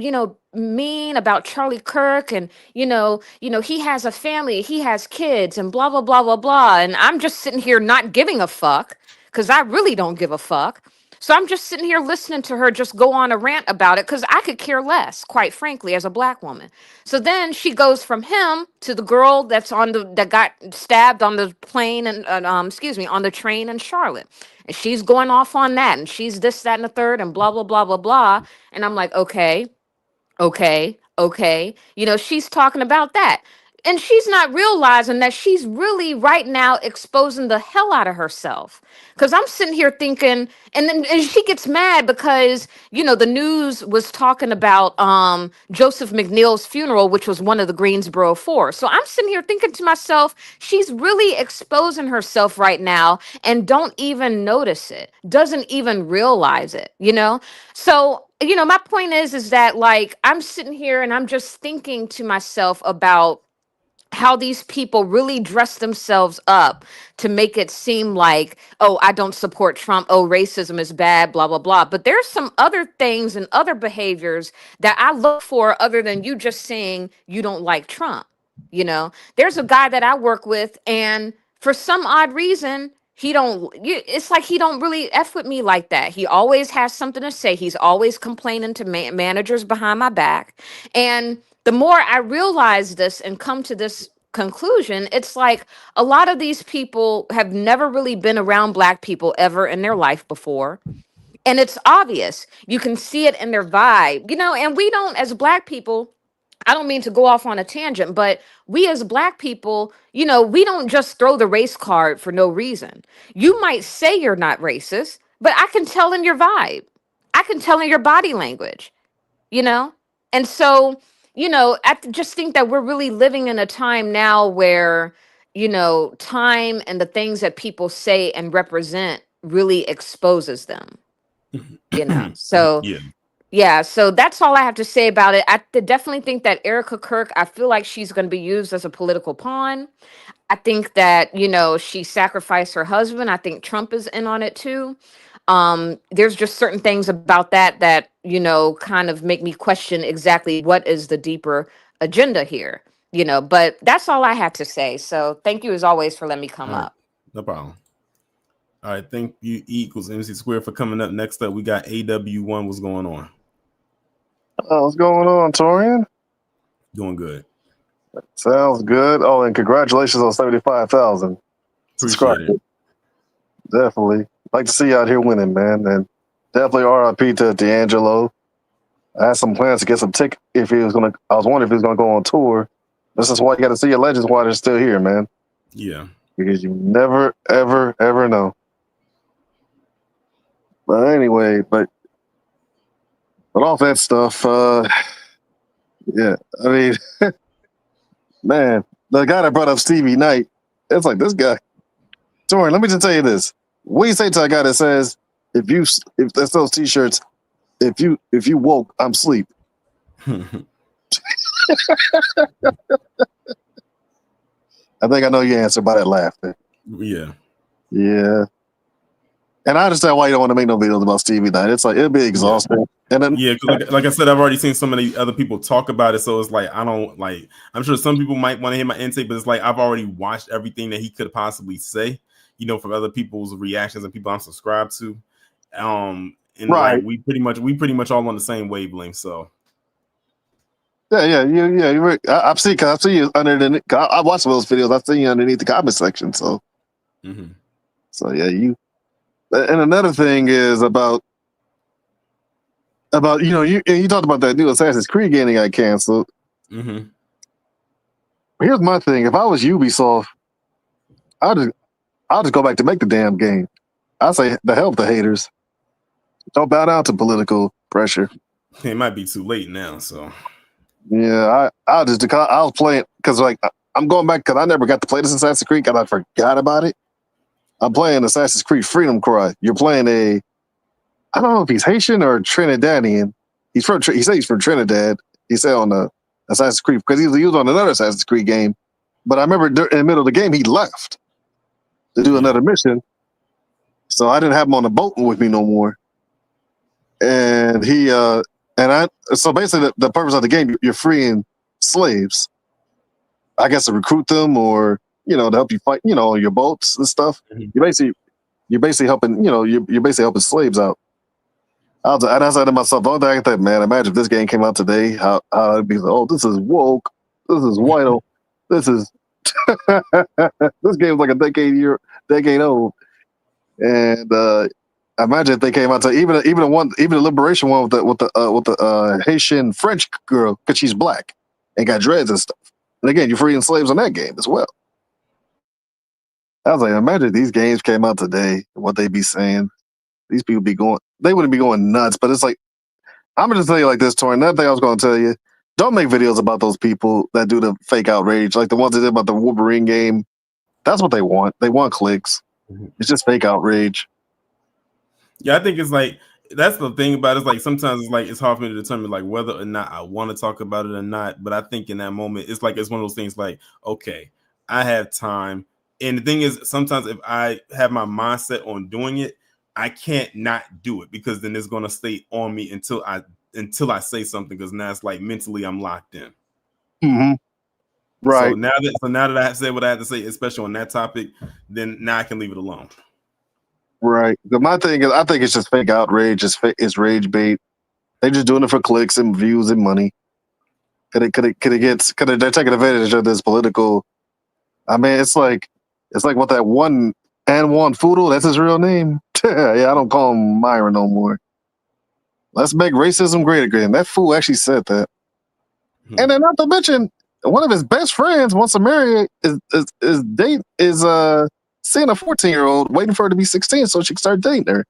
mean about Charlie Kirk. And, he has a family, he has kids and blah, blah, blah, blah, blah. And I'm just sitting here not giving a fuck because I really don't give a fuck. So I'm just sitting here listening to her just go on a rant about it because I could care less, quite frankly, as a black woman. So then she goes from him to the girl that got stabbed on the plane and on the train in Charlotte. And she's going off on that and she's this, that, and the third and blah, blah, blah, blah, blah. And I'm like, okay. She's talking about that. And she's not realizing that she's really right now exposing the hell out of herself. Because I'm sitting here thinking, and she gets mad because, the news was talking about Joseph McNeil's funeral, which was one of the Greensboro Four. So I'm sitting here thinking to myself, she's really exposing herself right now and don't even notice it, doesn't even realize it, So, my point is that like I'm sitting here and I'm just thinking to myself about how these people really dress themselves up to make it seem like, oh, I don't support Trump. Oh, racism is bad, blah, blah, blah. But there's some other things and other behaviors that I look for other than you just saying you don't like Trump. There's a guy that I work with and for some odd reason, it's like he don't really F with me like that. He always has something to say. He's always complaining to managers behind my back. And the more I realize this and come to this conclusion, it's like a lot of these people have never really been around black people ever in their life before. And it's obvious. You can see it in their vibe, and we don't, as black people, I don't mean to go off on a tangent, but we as black people, we don't just throw the race card for no reason. You might say you're not racist, but I can tell in your vibe. I can tell in your body language, And so, I just think that we're really living in a time now where, time and the things that people say and represent really exposes them, So yeah, so that's all I have to say about it. I definitely think that Erika Kirk, I feel like she's going to be used as a political pawn. I think that, she sacrificed her husband. I think Trump is in on it too. There's just certain things about that, kind of make me question exactly what is the deeper agenda here. But that's all I had to say. So thank you as always for letting me come All right. up. No problem. All right. Thank you, E equals MC squared, for coming up. Next up, we got AW1. What's going on? What's going on, Torian? Doing good. Sounds good. Oh, and congratulations on 75,000 Appreciate subscribers. it. Definitely. Like to see you out here winning, man. And definitely RIP to D'Angelo. I had some plans to get some tickets I was wondering if he was gonna go on tour. This is why you gotta see your legends while they're still here, man. Yeah. Because you never, ever, ever know. But anyway, but all that stuff, yeah, I mean, man, the guy that brought up Stevie Knight, it's like this guy. Torian, let me just tell you this. What do you say to a guy that says, if that's those t-shirts, if you woke, I'm sleep. I think I know your answer by that laughter. Yeah. Yeah. And I understand why you don't want to make no videos about Stevie Knight. It's like it'd be exhausting. And then like I said, I've already seen so many other people talk about it, so it's like I don't like. I'm sure some people might want to hear my intake, but it's like I've already watched everything that he could possibly say, from other people's reactions and people I'm subscribed to. And right. Like we pretty much all on the same wavelength. So yeah. You're right. I've seen you underneath. I watched those videos. I've seen you underneath the comment section. So, so yeah, you. And another thing is about you talked about that new Assassin's Creed game that got canceled. Mm-hmm. Here's my thing: if I was Ubisoft, I'll just go back to make the damn game. I say the hell with the haters. Don't bow down to political pressure. It might be too late now. So yeah, I was playing because I'm going back because I never got to play this Assassin's Creed because I forgot about it. I'm playing Assassin's Creed Freedom Cry. You're playing I don't know if he's Haitian or Trinidadian. He said he's from Trinidad. He said on the Assassin's Creed because he was on another Assassin's Creed game. But I remember in the middle of the game he left to do another mission, so I didn't have him on the boat with me no more. And so basically the purpose of the game, you're freeing slaves. I guess to recruit them or to help you fight, on your boats and stuff. You're basically helping, you're basically helping slaves out. And I said to myself, the only thing I thought, man, imagine if this game came out today, how I'd be like, oh, this is woke, this is white, this is this game's like a decade old. And imagine if they came out to even the Liberation one with the Haitian French girl because she's black and got dreads and stuff. And again, you're freeing slaves on that game as well. I was like, imagine if these games came out today, what they'd be saying. These people they wouldn't be going nuts. But it's like, I'm going to tell you like this, Torian. Another thing I was going to tell you, don't make videos about those people that do the fake outrage, like the ones that did about the Wolverine game. That's what they want. They want clicks. It's just fake outrage. Yeah, I think it's like, that's the thing about it. It's like sometimes it's like it's hard for me to determine like whether or not I want to talk about it or not. But I think in that moment, it's like it's one of those things like, okay, I have time. And the thing is, sometimes if I have my mindset on doing it, I can't not do it because then it's gonna stay on me until I say something, because now it's like mentally I'm locked in. Mm-hmm. Right. So now that I have said what I had to say, especially on that topic, then now I can leave it alone. Right. But my thing is, I think it's just fake outrage. It's rage bait. They're just doing it for clicks and views and money. They're taking advantage of this political. I mean, it's like what that one Foodle, that's his real name. Yeah, I don't call him Myron no more. Let's make racism great again. That fool actually said that. And then not to mention, one of his best friends wants to marry is seeing a 14-year-old, waiting for her to be 16 so she can start dating her.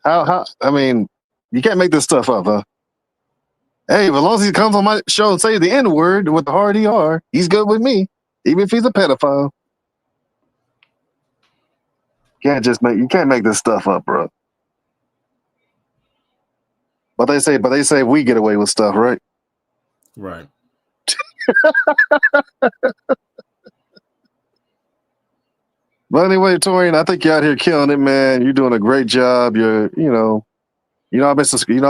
How I mean, you can't make this stuff up, huh? Hey, but as long as he comes on my show and say the N-word with the hard ER, he's good with me, even if he's a pedophile. You can't make this stuff up, bro. But they say we get away with stuff, right? Right. But anyway, Torian, I think you're out here killing it, man. You're doing a great job. You're I've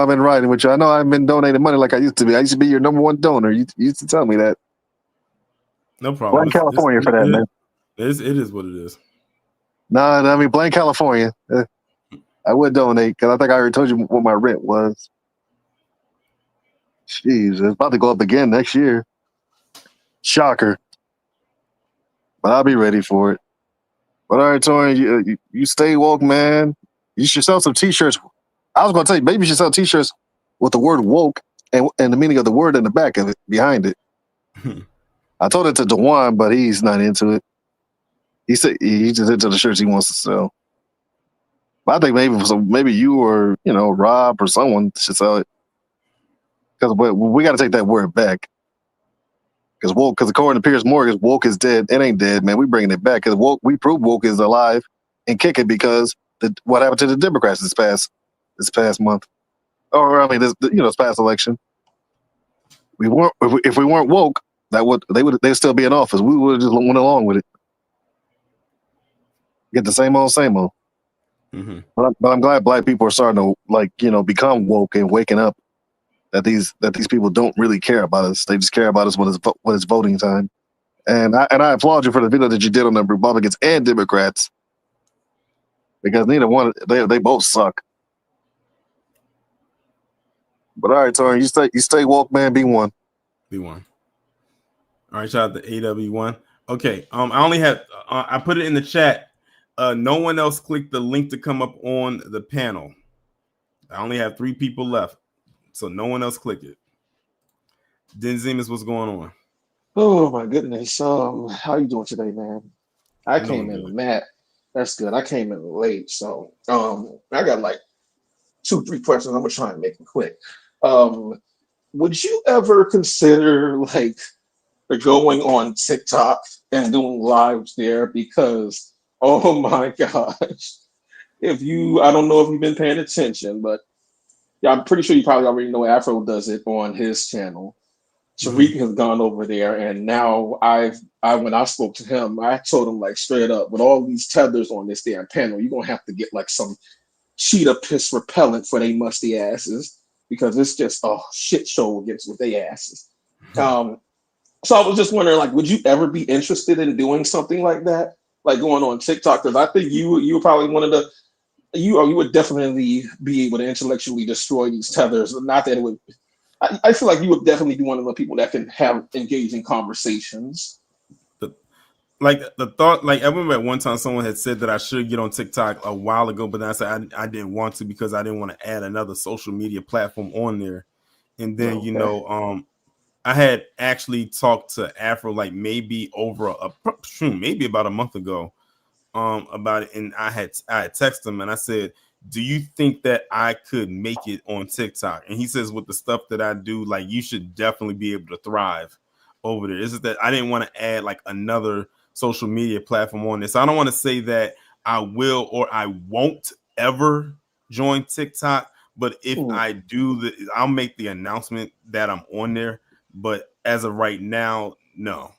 been riding with you. I know I haven't been donating money like I used to be. I used to be your number one donor. You used to tell me that. No problem. Blame California for that, man. It is what it is. I mean, blame California. I would donate because I think I already told you what my rent was. Jeez, it's about to go up again next year. Shocker. But I'll be ready for it. But all right, Tori, you stay woke, man. You should sell some T-shirts. I was going to tell you, maybe you should sell T-shirts with the word woke and the meaning of the word in the back of it, behind it. I told it to DeJuan, but he's not into it. He said he's just into the shirts he wants to sell. But I think maybe you or Rob or someone should sell it because we got to take that word back. Because according to Piers Morgan, woke is dead. It ain't dead, man. We bringing it back because we prove woke is alive and kicking because what happened to the Democrats this past month, or I mean this past election. If we weren't woke, they'd still be in office. We would have just went along with it. Get the same old, same old. Mm-hmm. But I'm glad black people are starting to become woke and waking up that these people don't really care about us. They just care about us when it's voting time. And I applaud you for the video that you did on the Republicans and Democrats because neither one they both suck. But all right, Tori, you stay woke, man. Be one. Be one. All right, shout out to AW1. Okay, I only have I put it in the chat. No one else clicked the link to come up on the panel. I only have 3 people left, so no one else click it. Denzimus, what's going on? Oh my goodness. How you doing today, man? I came in mad. That's good. I came in late, so I got like 2-3 questions. I'm gonna try and make them quick. Would you ever consider going on TikTok and doing lives there? Because oh my gosh, I don't know if you've been paying attention, but yeah, I'm pretty sure you probably already know Afro does it on his channel. Tariq has gone over there, and now when I spoke to him, I told him straight up, with all these tethers on this damn panel, you're gonna have to get some cheetah piss repellent for they musty asses because it's just a shit show against with they asses. So I was just wondering, would you ever be interested in doing something like that, going on TikTok? Because I think you were probably one of the you would definitely be able to intellectually destroy these tethers. Not that it would. I feel like you would definitely be one of the people that can have engaging conversations. The thought, I remember at one time someone had said that I should get on TikTok a while ago, but then I said I didn't want to because I didn't want to add another social media platform on there. And then I had actually talked to Afro maybe maybe about a month ago about it, and I had texted him and I said, do you think that I could make it on TikTok? And he says, with the stuff that I do, you should definitely be able to thrive over there. It's just that I didn't want to add another social media platform on this. I don't want to say that I will or I won't ever join TikTok, but if I do, I'll make the announcement that I'm on there. But as of right now, no.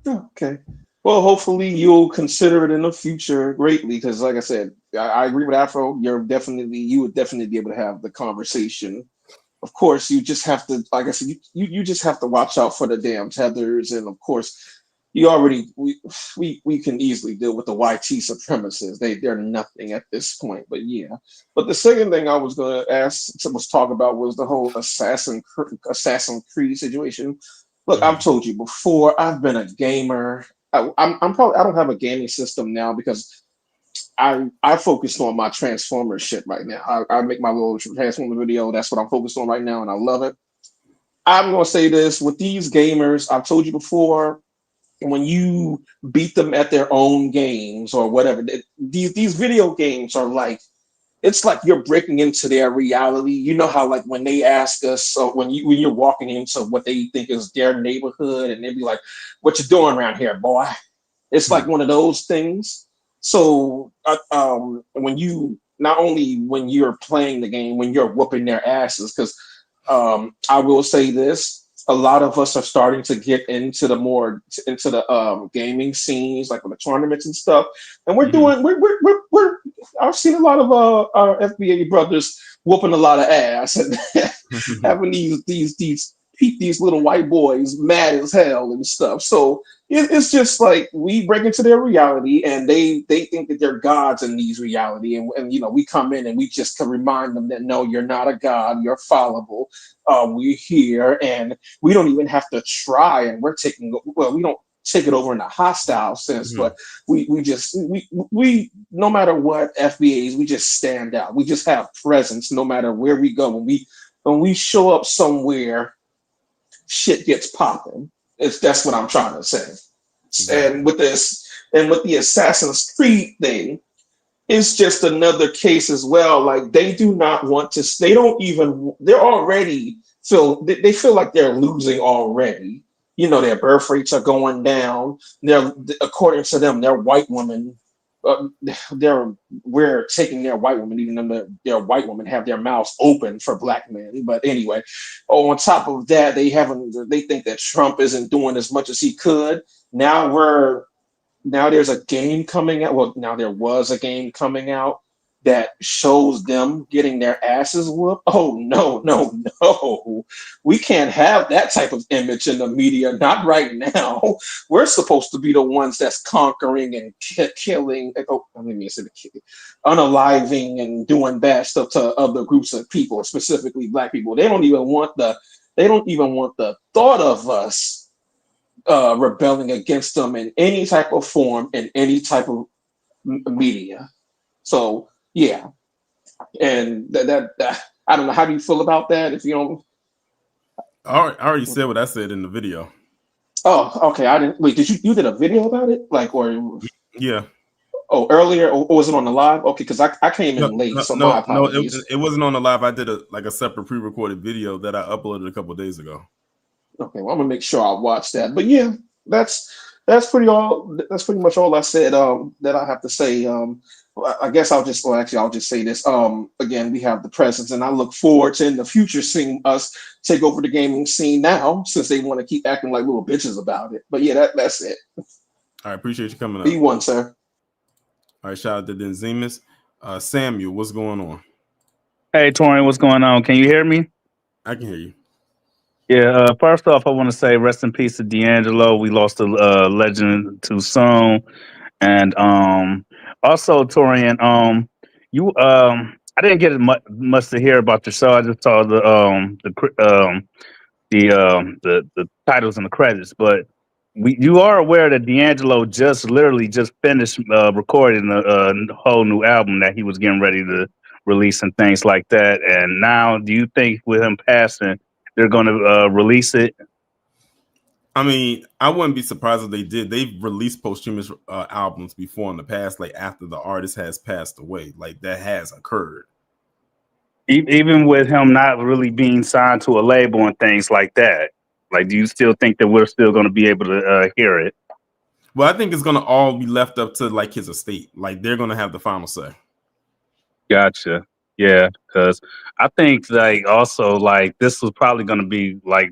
Okay. Well, hopefully you'll consider it in the future greatly, because like I said, I agree with Afro. You would definitely be able to have the conversation. Of course, you just have to, like I said, you just have to watch out for the damn tethers, and of course, we can easily deal with the YT supremacists. They're nothing at this point. But yeah. But the second thing I was going to talk about was the whole Assassin's Creed situation. Look, I've told you before, I've been a gamer. I don't have a gaming system now because I focused on my Transformers shit right now. I make my little Transformer video. That's what I'm focused on right now, and I love it. I'm going to say this with these gamers. I've told you before, when you beat them at their own games or whatever, these video games are it's like you're breaking into their reality. You know how when they ask us, when you're walking into what they think is their neighborhood, and they be like, "What you doing around here, boy?" It's like one of those things. So when you're playing the game, when you're whooping their asses, because I will say this. A lot of us are starting to get into the gaming scenes, with the tournaments and stuff, and we're I've seen a lot of our FBA brothers whooping a lot of ass and having these little white boys mad as hell and stuff. So it's just like we break into their reality, and they think that they're gods in these reality, and we come in and we just can remind them that no, you're not a god, you're fallible. We're here, and we don't even have to try, and we don't take it over in a hostile sense, but we no matter what FBAs, we just stand out. We just have presence no matter where we go. When we show up somewhere, shit gets popping. That's what I'm trying to say. And with the Assassin's Creed thing, it's just another case as well. Like they do not want to. They feel like they're losing already. Their birth rates are going down. According to them, they're white women. We're taking their white women, even though their white women have their mouths open for black men. But anyway, on top of that, they think that Trump isn't doing as much as he could. Now there's a game coming out. Well, now there was a game coming out that shows them getting their asses whooped. Oh, no. We can't have that type of image in the media. Not right now. We're supposed to be the ones that's conquering and killing. Unaliving and doing bad stuff to other groups of people, specifically black people. They don't even want the thought of us rebelling against them in any type of form, in any type of media. So yeah, and that I don't know. How do you feel about that? If you don't, I already said what I said in the video. Oh, okay. I didn't wait. Did you did a video about it? Yeah. Oh, earlier, or was it on the live? Okay, because I came in late, so my apologies. It wasn't on the live. I did a separate pre-recorded video that I uploaded a couple of days ago. Okay, well, I'm gonna make sure I watch that. But yeah, that's pretty much all I said that I have to say. I guess I'll just say this. Again, we have the presence, and I look forward to in the future seeing us take over the gaming scene now, since they want to keep acting like little bitches about it. But yeah, that's it. I appreciate you coming up. B1, sir. All right, shout out to Denzemus. Samuel, what's going on? Hey, Torian, what's going on? Can you hear me? I can hear you. Yeah, first off, I want to say rest in peace to D'Angelo. We lost a legend too soon. And also, Torian, I didn't get much to hear about your show. I just saw the titles and the credits, but you are aware that D'Angelo literally just finished recording a whole new album that he was getting ready to release and things like that. And now, do you think with him passing, they're going to release it? I mean, I wouldn't be surprised if they did. They've released posthumous albums before in the past, like after the artist has passed away. Like that has occurred. Even with him not really being signed to a label and things like that. Like, do you still think that we're still going to be able to hear it? Well, I think it's going to all be left up to like his estate. Like they're going to have the final say. Gotcha. Yeah, because I think like also like this was probably going to be like,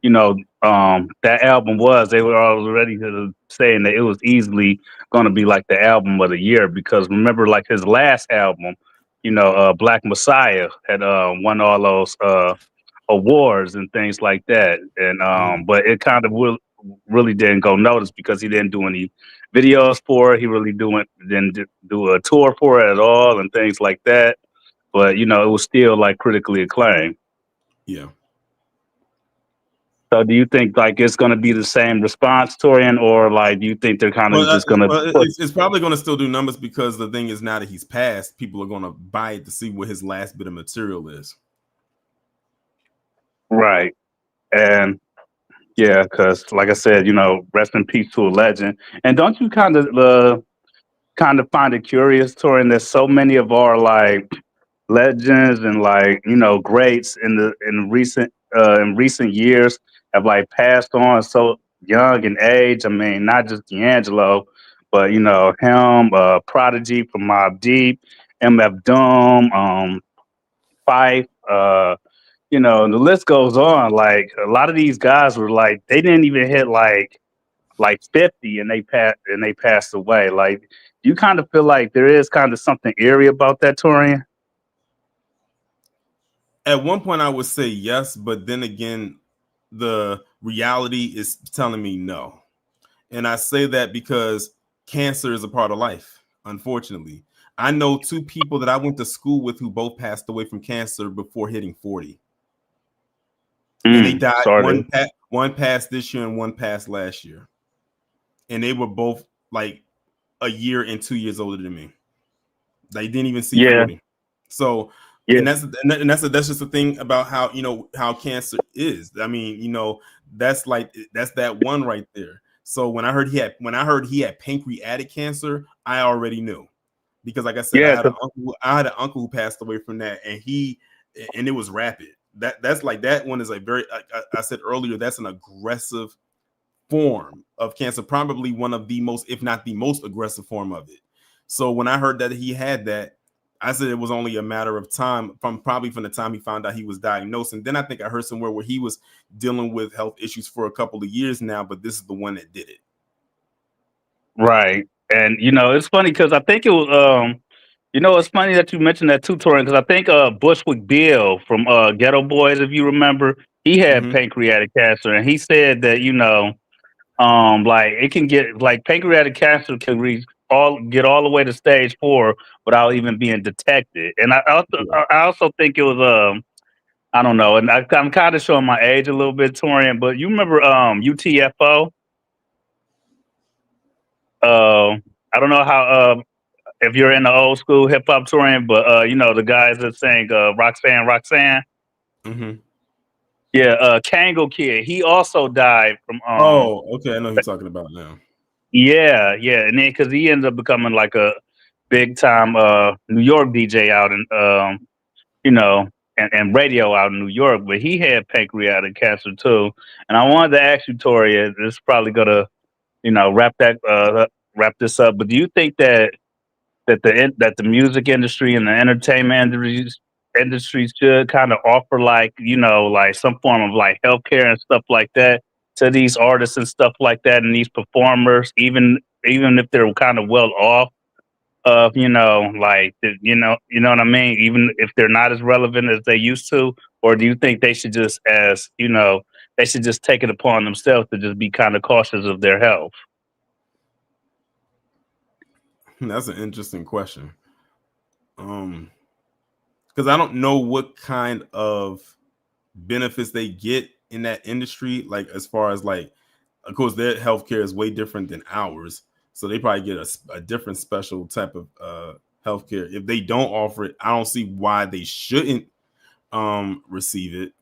that album they were already saying that it was easily going to be like the album of the year, because remember like his last album, Black Messiah had won all those awards and things like that, and but it kind of really didn't go noticed because he didn't do any videos for it. He really didn't do a tour for it at all and things like that. But it was still like critically acclaimed. Yeah. So do you think like it's going to be the same response, Torian, or like do you think they're kind of just going to? It's probably going to still do numbers, because the thing is, now that he's passed, people are going to buy it to see what his last bit of material is. Right. And yeah, because like I said, rest in peace to a legend. And don't you kind of find it curious, Torian, that so many of our like legends and like greats in recent years have like passed on so young in age. I mean, not just D'Angelo, but him, Prodigy from Mobb Deep, MF Doom, Fife, the list goes on. Like a lot of these guys were like they didn't even hit like 50 and they passed away. Like, you kind of feel like there is kind of something eerie about that, Torian? At one point, I would say yes, but then again, the reality is telling me no. And I say that because cancer is a part of life, unfortunately. I know two people that I went to school with who both passed away from cancer before hitting 40. And they died. One passed this year and one passed last year. And they were both like a year and 2 years older than me. They didn't even see 40. So that's just the thing about how, you know, how cancer is. I mean, you know, that's that one right there. So when I heard he had pancreatic cancer, I already knew, because like I said, I had an uncle who passed away from that, and it was rapid. That's like, that one is a very, I said earlier, that's an aggressive form of cancer, probably one of the most, if not the most aggressive form of it. So when I heard that he had that, I said it was only a matter of time from the time he found out he was diagnosed. And then I think I heard somewhere where he was dealing with health issues for a couple of years now, but this is the one that did it. Right. And, you know, it's funny because I think it was, you know, it's funny that you mentioned that too, Torian, because I think Bushwick Bill from Ghetto Boys, if you remember, he had pancreatic cancer, and he said that, you know, like it can get, like, pancreatic cancer can get all the way to stage 4 without even being detected. And I also think it was I don't know, and I'm kind of showing my age a little bit, Torian, but you remember UTFO? I don't know how if you're in the old school hip hop, Torian, but you know, the guys that sang Roxanne. Mm-hmm. Yeah, Kango Kid. He also died from oh, okay, I know who you're talking about now. Yeah, and then because he ended up becoming like a big time New York DJ out in you know, and radio out in New York, but he had pancreatic cancer too. And I wanted to ask you, Tori, this is probably gonna, you know, wrap this up. But do you think that the music industry and the entertainment industries should kind of offer, like, you know, like some form of like healthcare and stuff like that to these artists and stuff like that, and these performers, even if they're kind of well off of, you know, like, you know what I mean, even if they're not as relevant as they used to? Or do you think they should just, as you know, they should just take it upon themselves to just be kind of cautious of their health? That's an interesting question. Because I don't know what kind of benefits they get in that industry. Like, as far as, like, of course, their healthcare is way different than ours, so they probably get a different special type of healthcare. If they don't offer it, I don't see why they shouldn't receive it.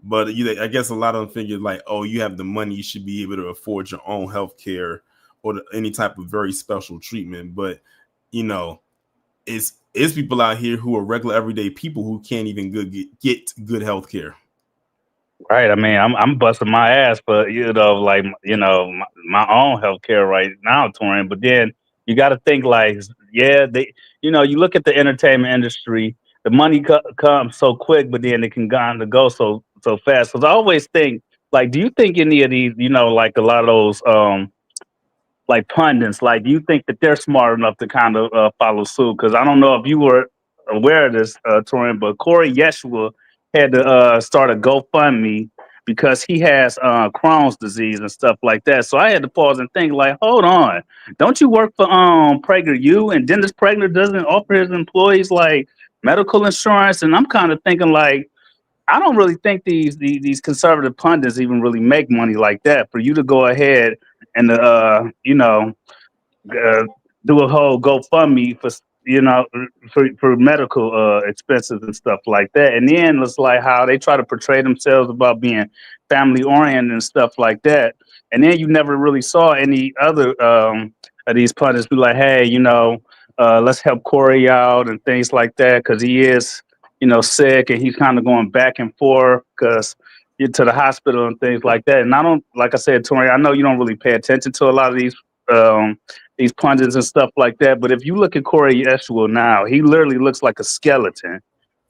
But I guess a lot of them figure, like, oh, you have the money, you should be able to afford your own healthcare or any type of very special treatment. But, you know, it's people out here who are regular everyday people who can't even get good health care. Right. I mean, I'm busting my ass for, you know, like, you know, my own healthcare right now, Torian. But then you got to think, like, yeah, you know, you look at the entertainment industry, the money comes so quick, but then it can go so fast. Because I always think, like, do you think any of these, you know, like a lot of those like pundits, like, do you think that they're smart enough to kind of follow suit? Because I don't know if you were aware of this, Torian, but Corey Yeshua had to start a GoFundMe because he has Crohn's disease and stuff like that. So I had to pause and think, like, hold on, don't you work for PragerU? And Dennis Prager doesn't offer his employees like medical insurance? And I'm kind of thinking, like, I don't really think these conservative pundits even really make money like that. For you to go ahead and you know, do a whole GoFundMe for, you know, for medical expenses and stuff like that. And then it's like how they try to portray themselves about being family oriented and stuff like that. And then you never really saw any other of these pundits be like, hey, you know, let's help Corey out and things like that, because he is, you know, sick, and he's kind of going back and forth because you're to the hospital and things like that. And I don't, like I said, Tori, I know you don't really pay attention to a lot of these pundits and stuff like that. But if you look at Corey Yeshua now, he literally looks like a skeleton.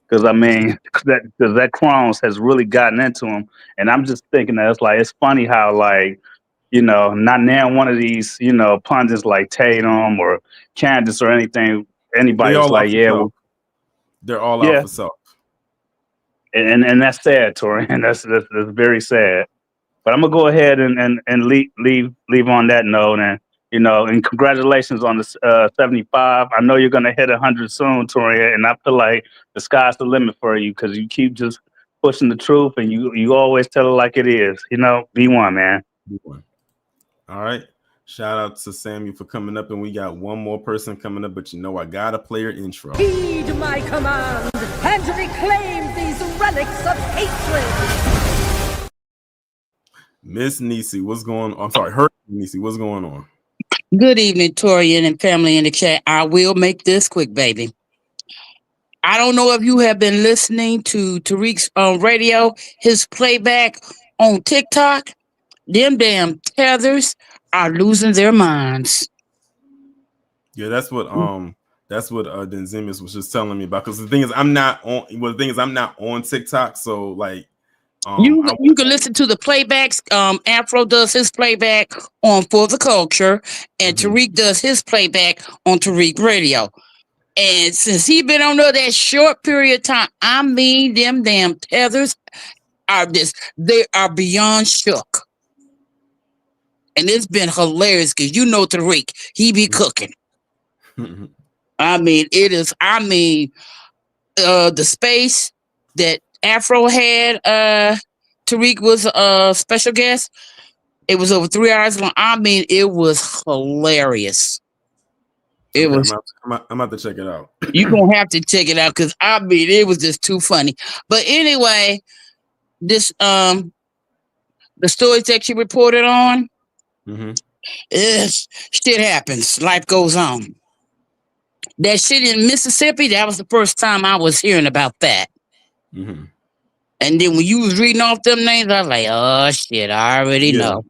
Because I mean, that Crohn's has really gotten into him. And I'm just thinking that it's funny how, like, not now one of these, pundits like Tatum or Candace or anything. They Anybody was all out like, for yeah, self. well, They're all out yeah, for self. and that's sad, Tori, and that's very sad. But I'm gonna go ahead and leave on that note, and and congratulations on the 75. I know you're gonna hit 100 soon, Tori, and I feel like the sky's the limit for you because you keep just pushing the truth, and you always tell it like it is. Be one, man. Be one. All right. Shout out to Samuel for coming up, and we got one more person coming up, but I gotta play your intro. Heed my command and reclaim these relics of hatred. Miss Niecy, what's going on? I'm sorry, her Niecy, what's going on? Good evening, Torian and family in the chat. I will make this quick, baby. I don't know if you have been listening to Tariq's radio, his playback on TikTok. Them damn tethers are losing their minds. Yeah, that's what Denzimus was just telling me about. Because the thing is, I'm not on TikTok, so like you can listen to the playbacks. Afro does his playback on For the Culture, and Tariq does his playback on Tariq Radio. And since he been on there that short period of time, I mean, them damn tethers they are beyond shook. And it's been hilarious because Tariq, he be cooking. I mean, the space that Afro had, Tariq was a special guest. It was over 3 hours long. I mean, it was hilarious. I'm about to check it out. You're going to have to check it out because, I mean, it was just too funny. But anyway, this, the stories that you reported on, shit happens. Life goes on. That shit in Mississippi, that was the first time I was hearing about that. And then when you was reading off them names, I was like, oh, shit, I already know.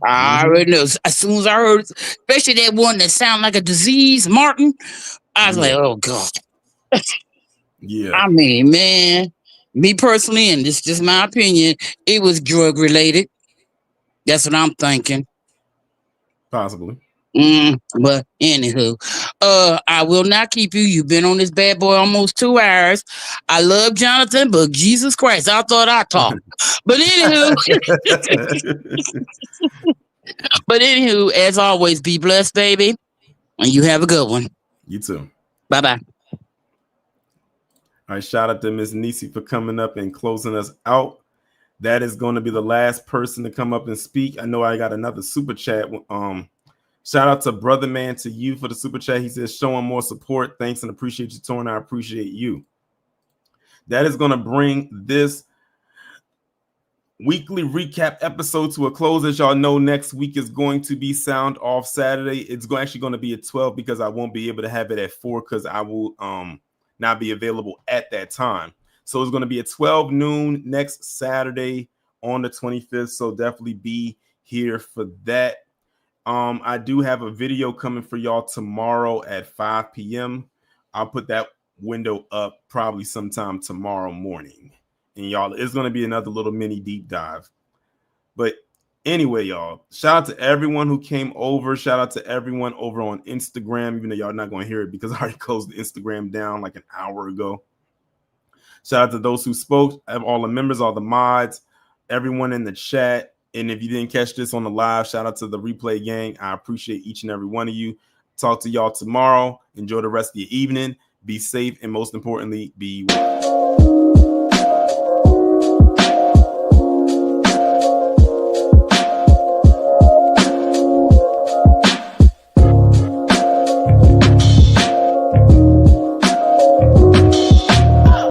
I already know. As soon as I heard, especially that one that sounded like a disease, Martin, I was like, oh, God. Yeah. I mean, man, me personally, and this is just my opinion, it was drug related. That's what I'm thinking. Possibly. But anywho, I will not keep you. You've been on this bad boy almost 2 hours. I love Jonathan, but Jesus Christ, I thought I talked. But anywho, as always, be blessed, baby, and you have a good one. You too. Bye-bye. All right, shout out to Miss Niecy for coming up and closing us out. That is going to be the last person to come up and speak. I know I got another super chat. Shout out to Brother Man to you for the super chat. He says, showing more support. Thanks and appreciate you, Torn. I appreciate you. That is going to bring this weekly recap episode to a close. As y'all know, next week is going to be Sound Off Saturday. It's actually going to be at 12 because I won't be able to have it at 4 because I will not be available at that time. So it's going to be at 12 noon next Saturday on the 25th. So definitely be here for that. I do have a video coming for y'all tomorrow at 5 p.m. I'll put that window up probably sometime tomorrow morning. And y'all, it's going to be another little mini deep dive. But anyway, y'all, shout out to everyone who came over. Shout out to everyone over on Instagram, even though y'all not going to hear it because I already closed the Instagram down like an hour ago. Shout out to those who spoke, all the members, all the mods, everyone in the chat. And if you didn't catch this on the live, shout out to the replay gang. I appreciate each and every one of you. Talk to y'all tomorrow. Enjoy the rest of your evening. Be safe. And most importantly, be well.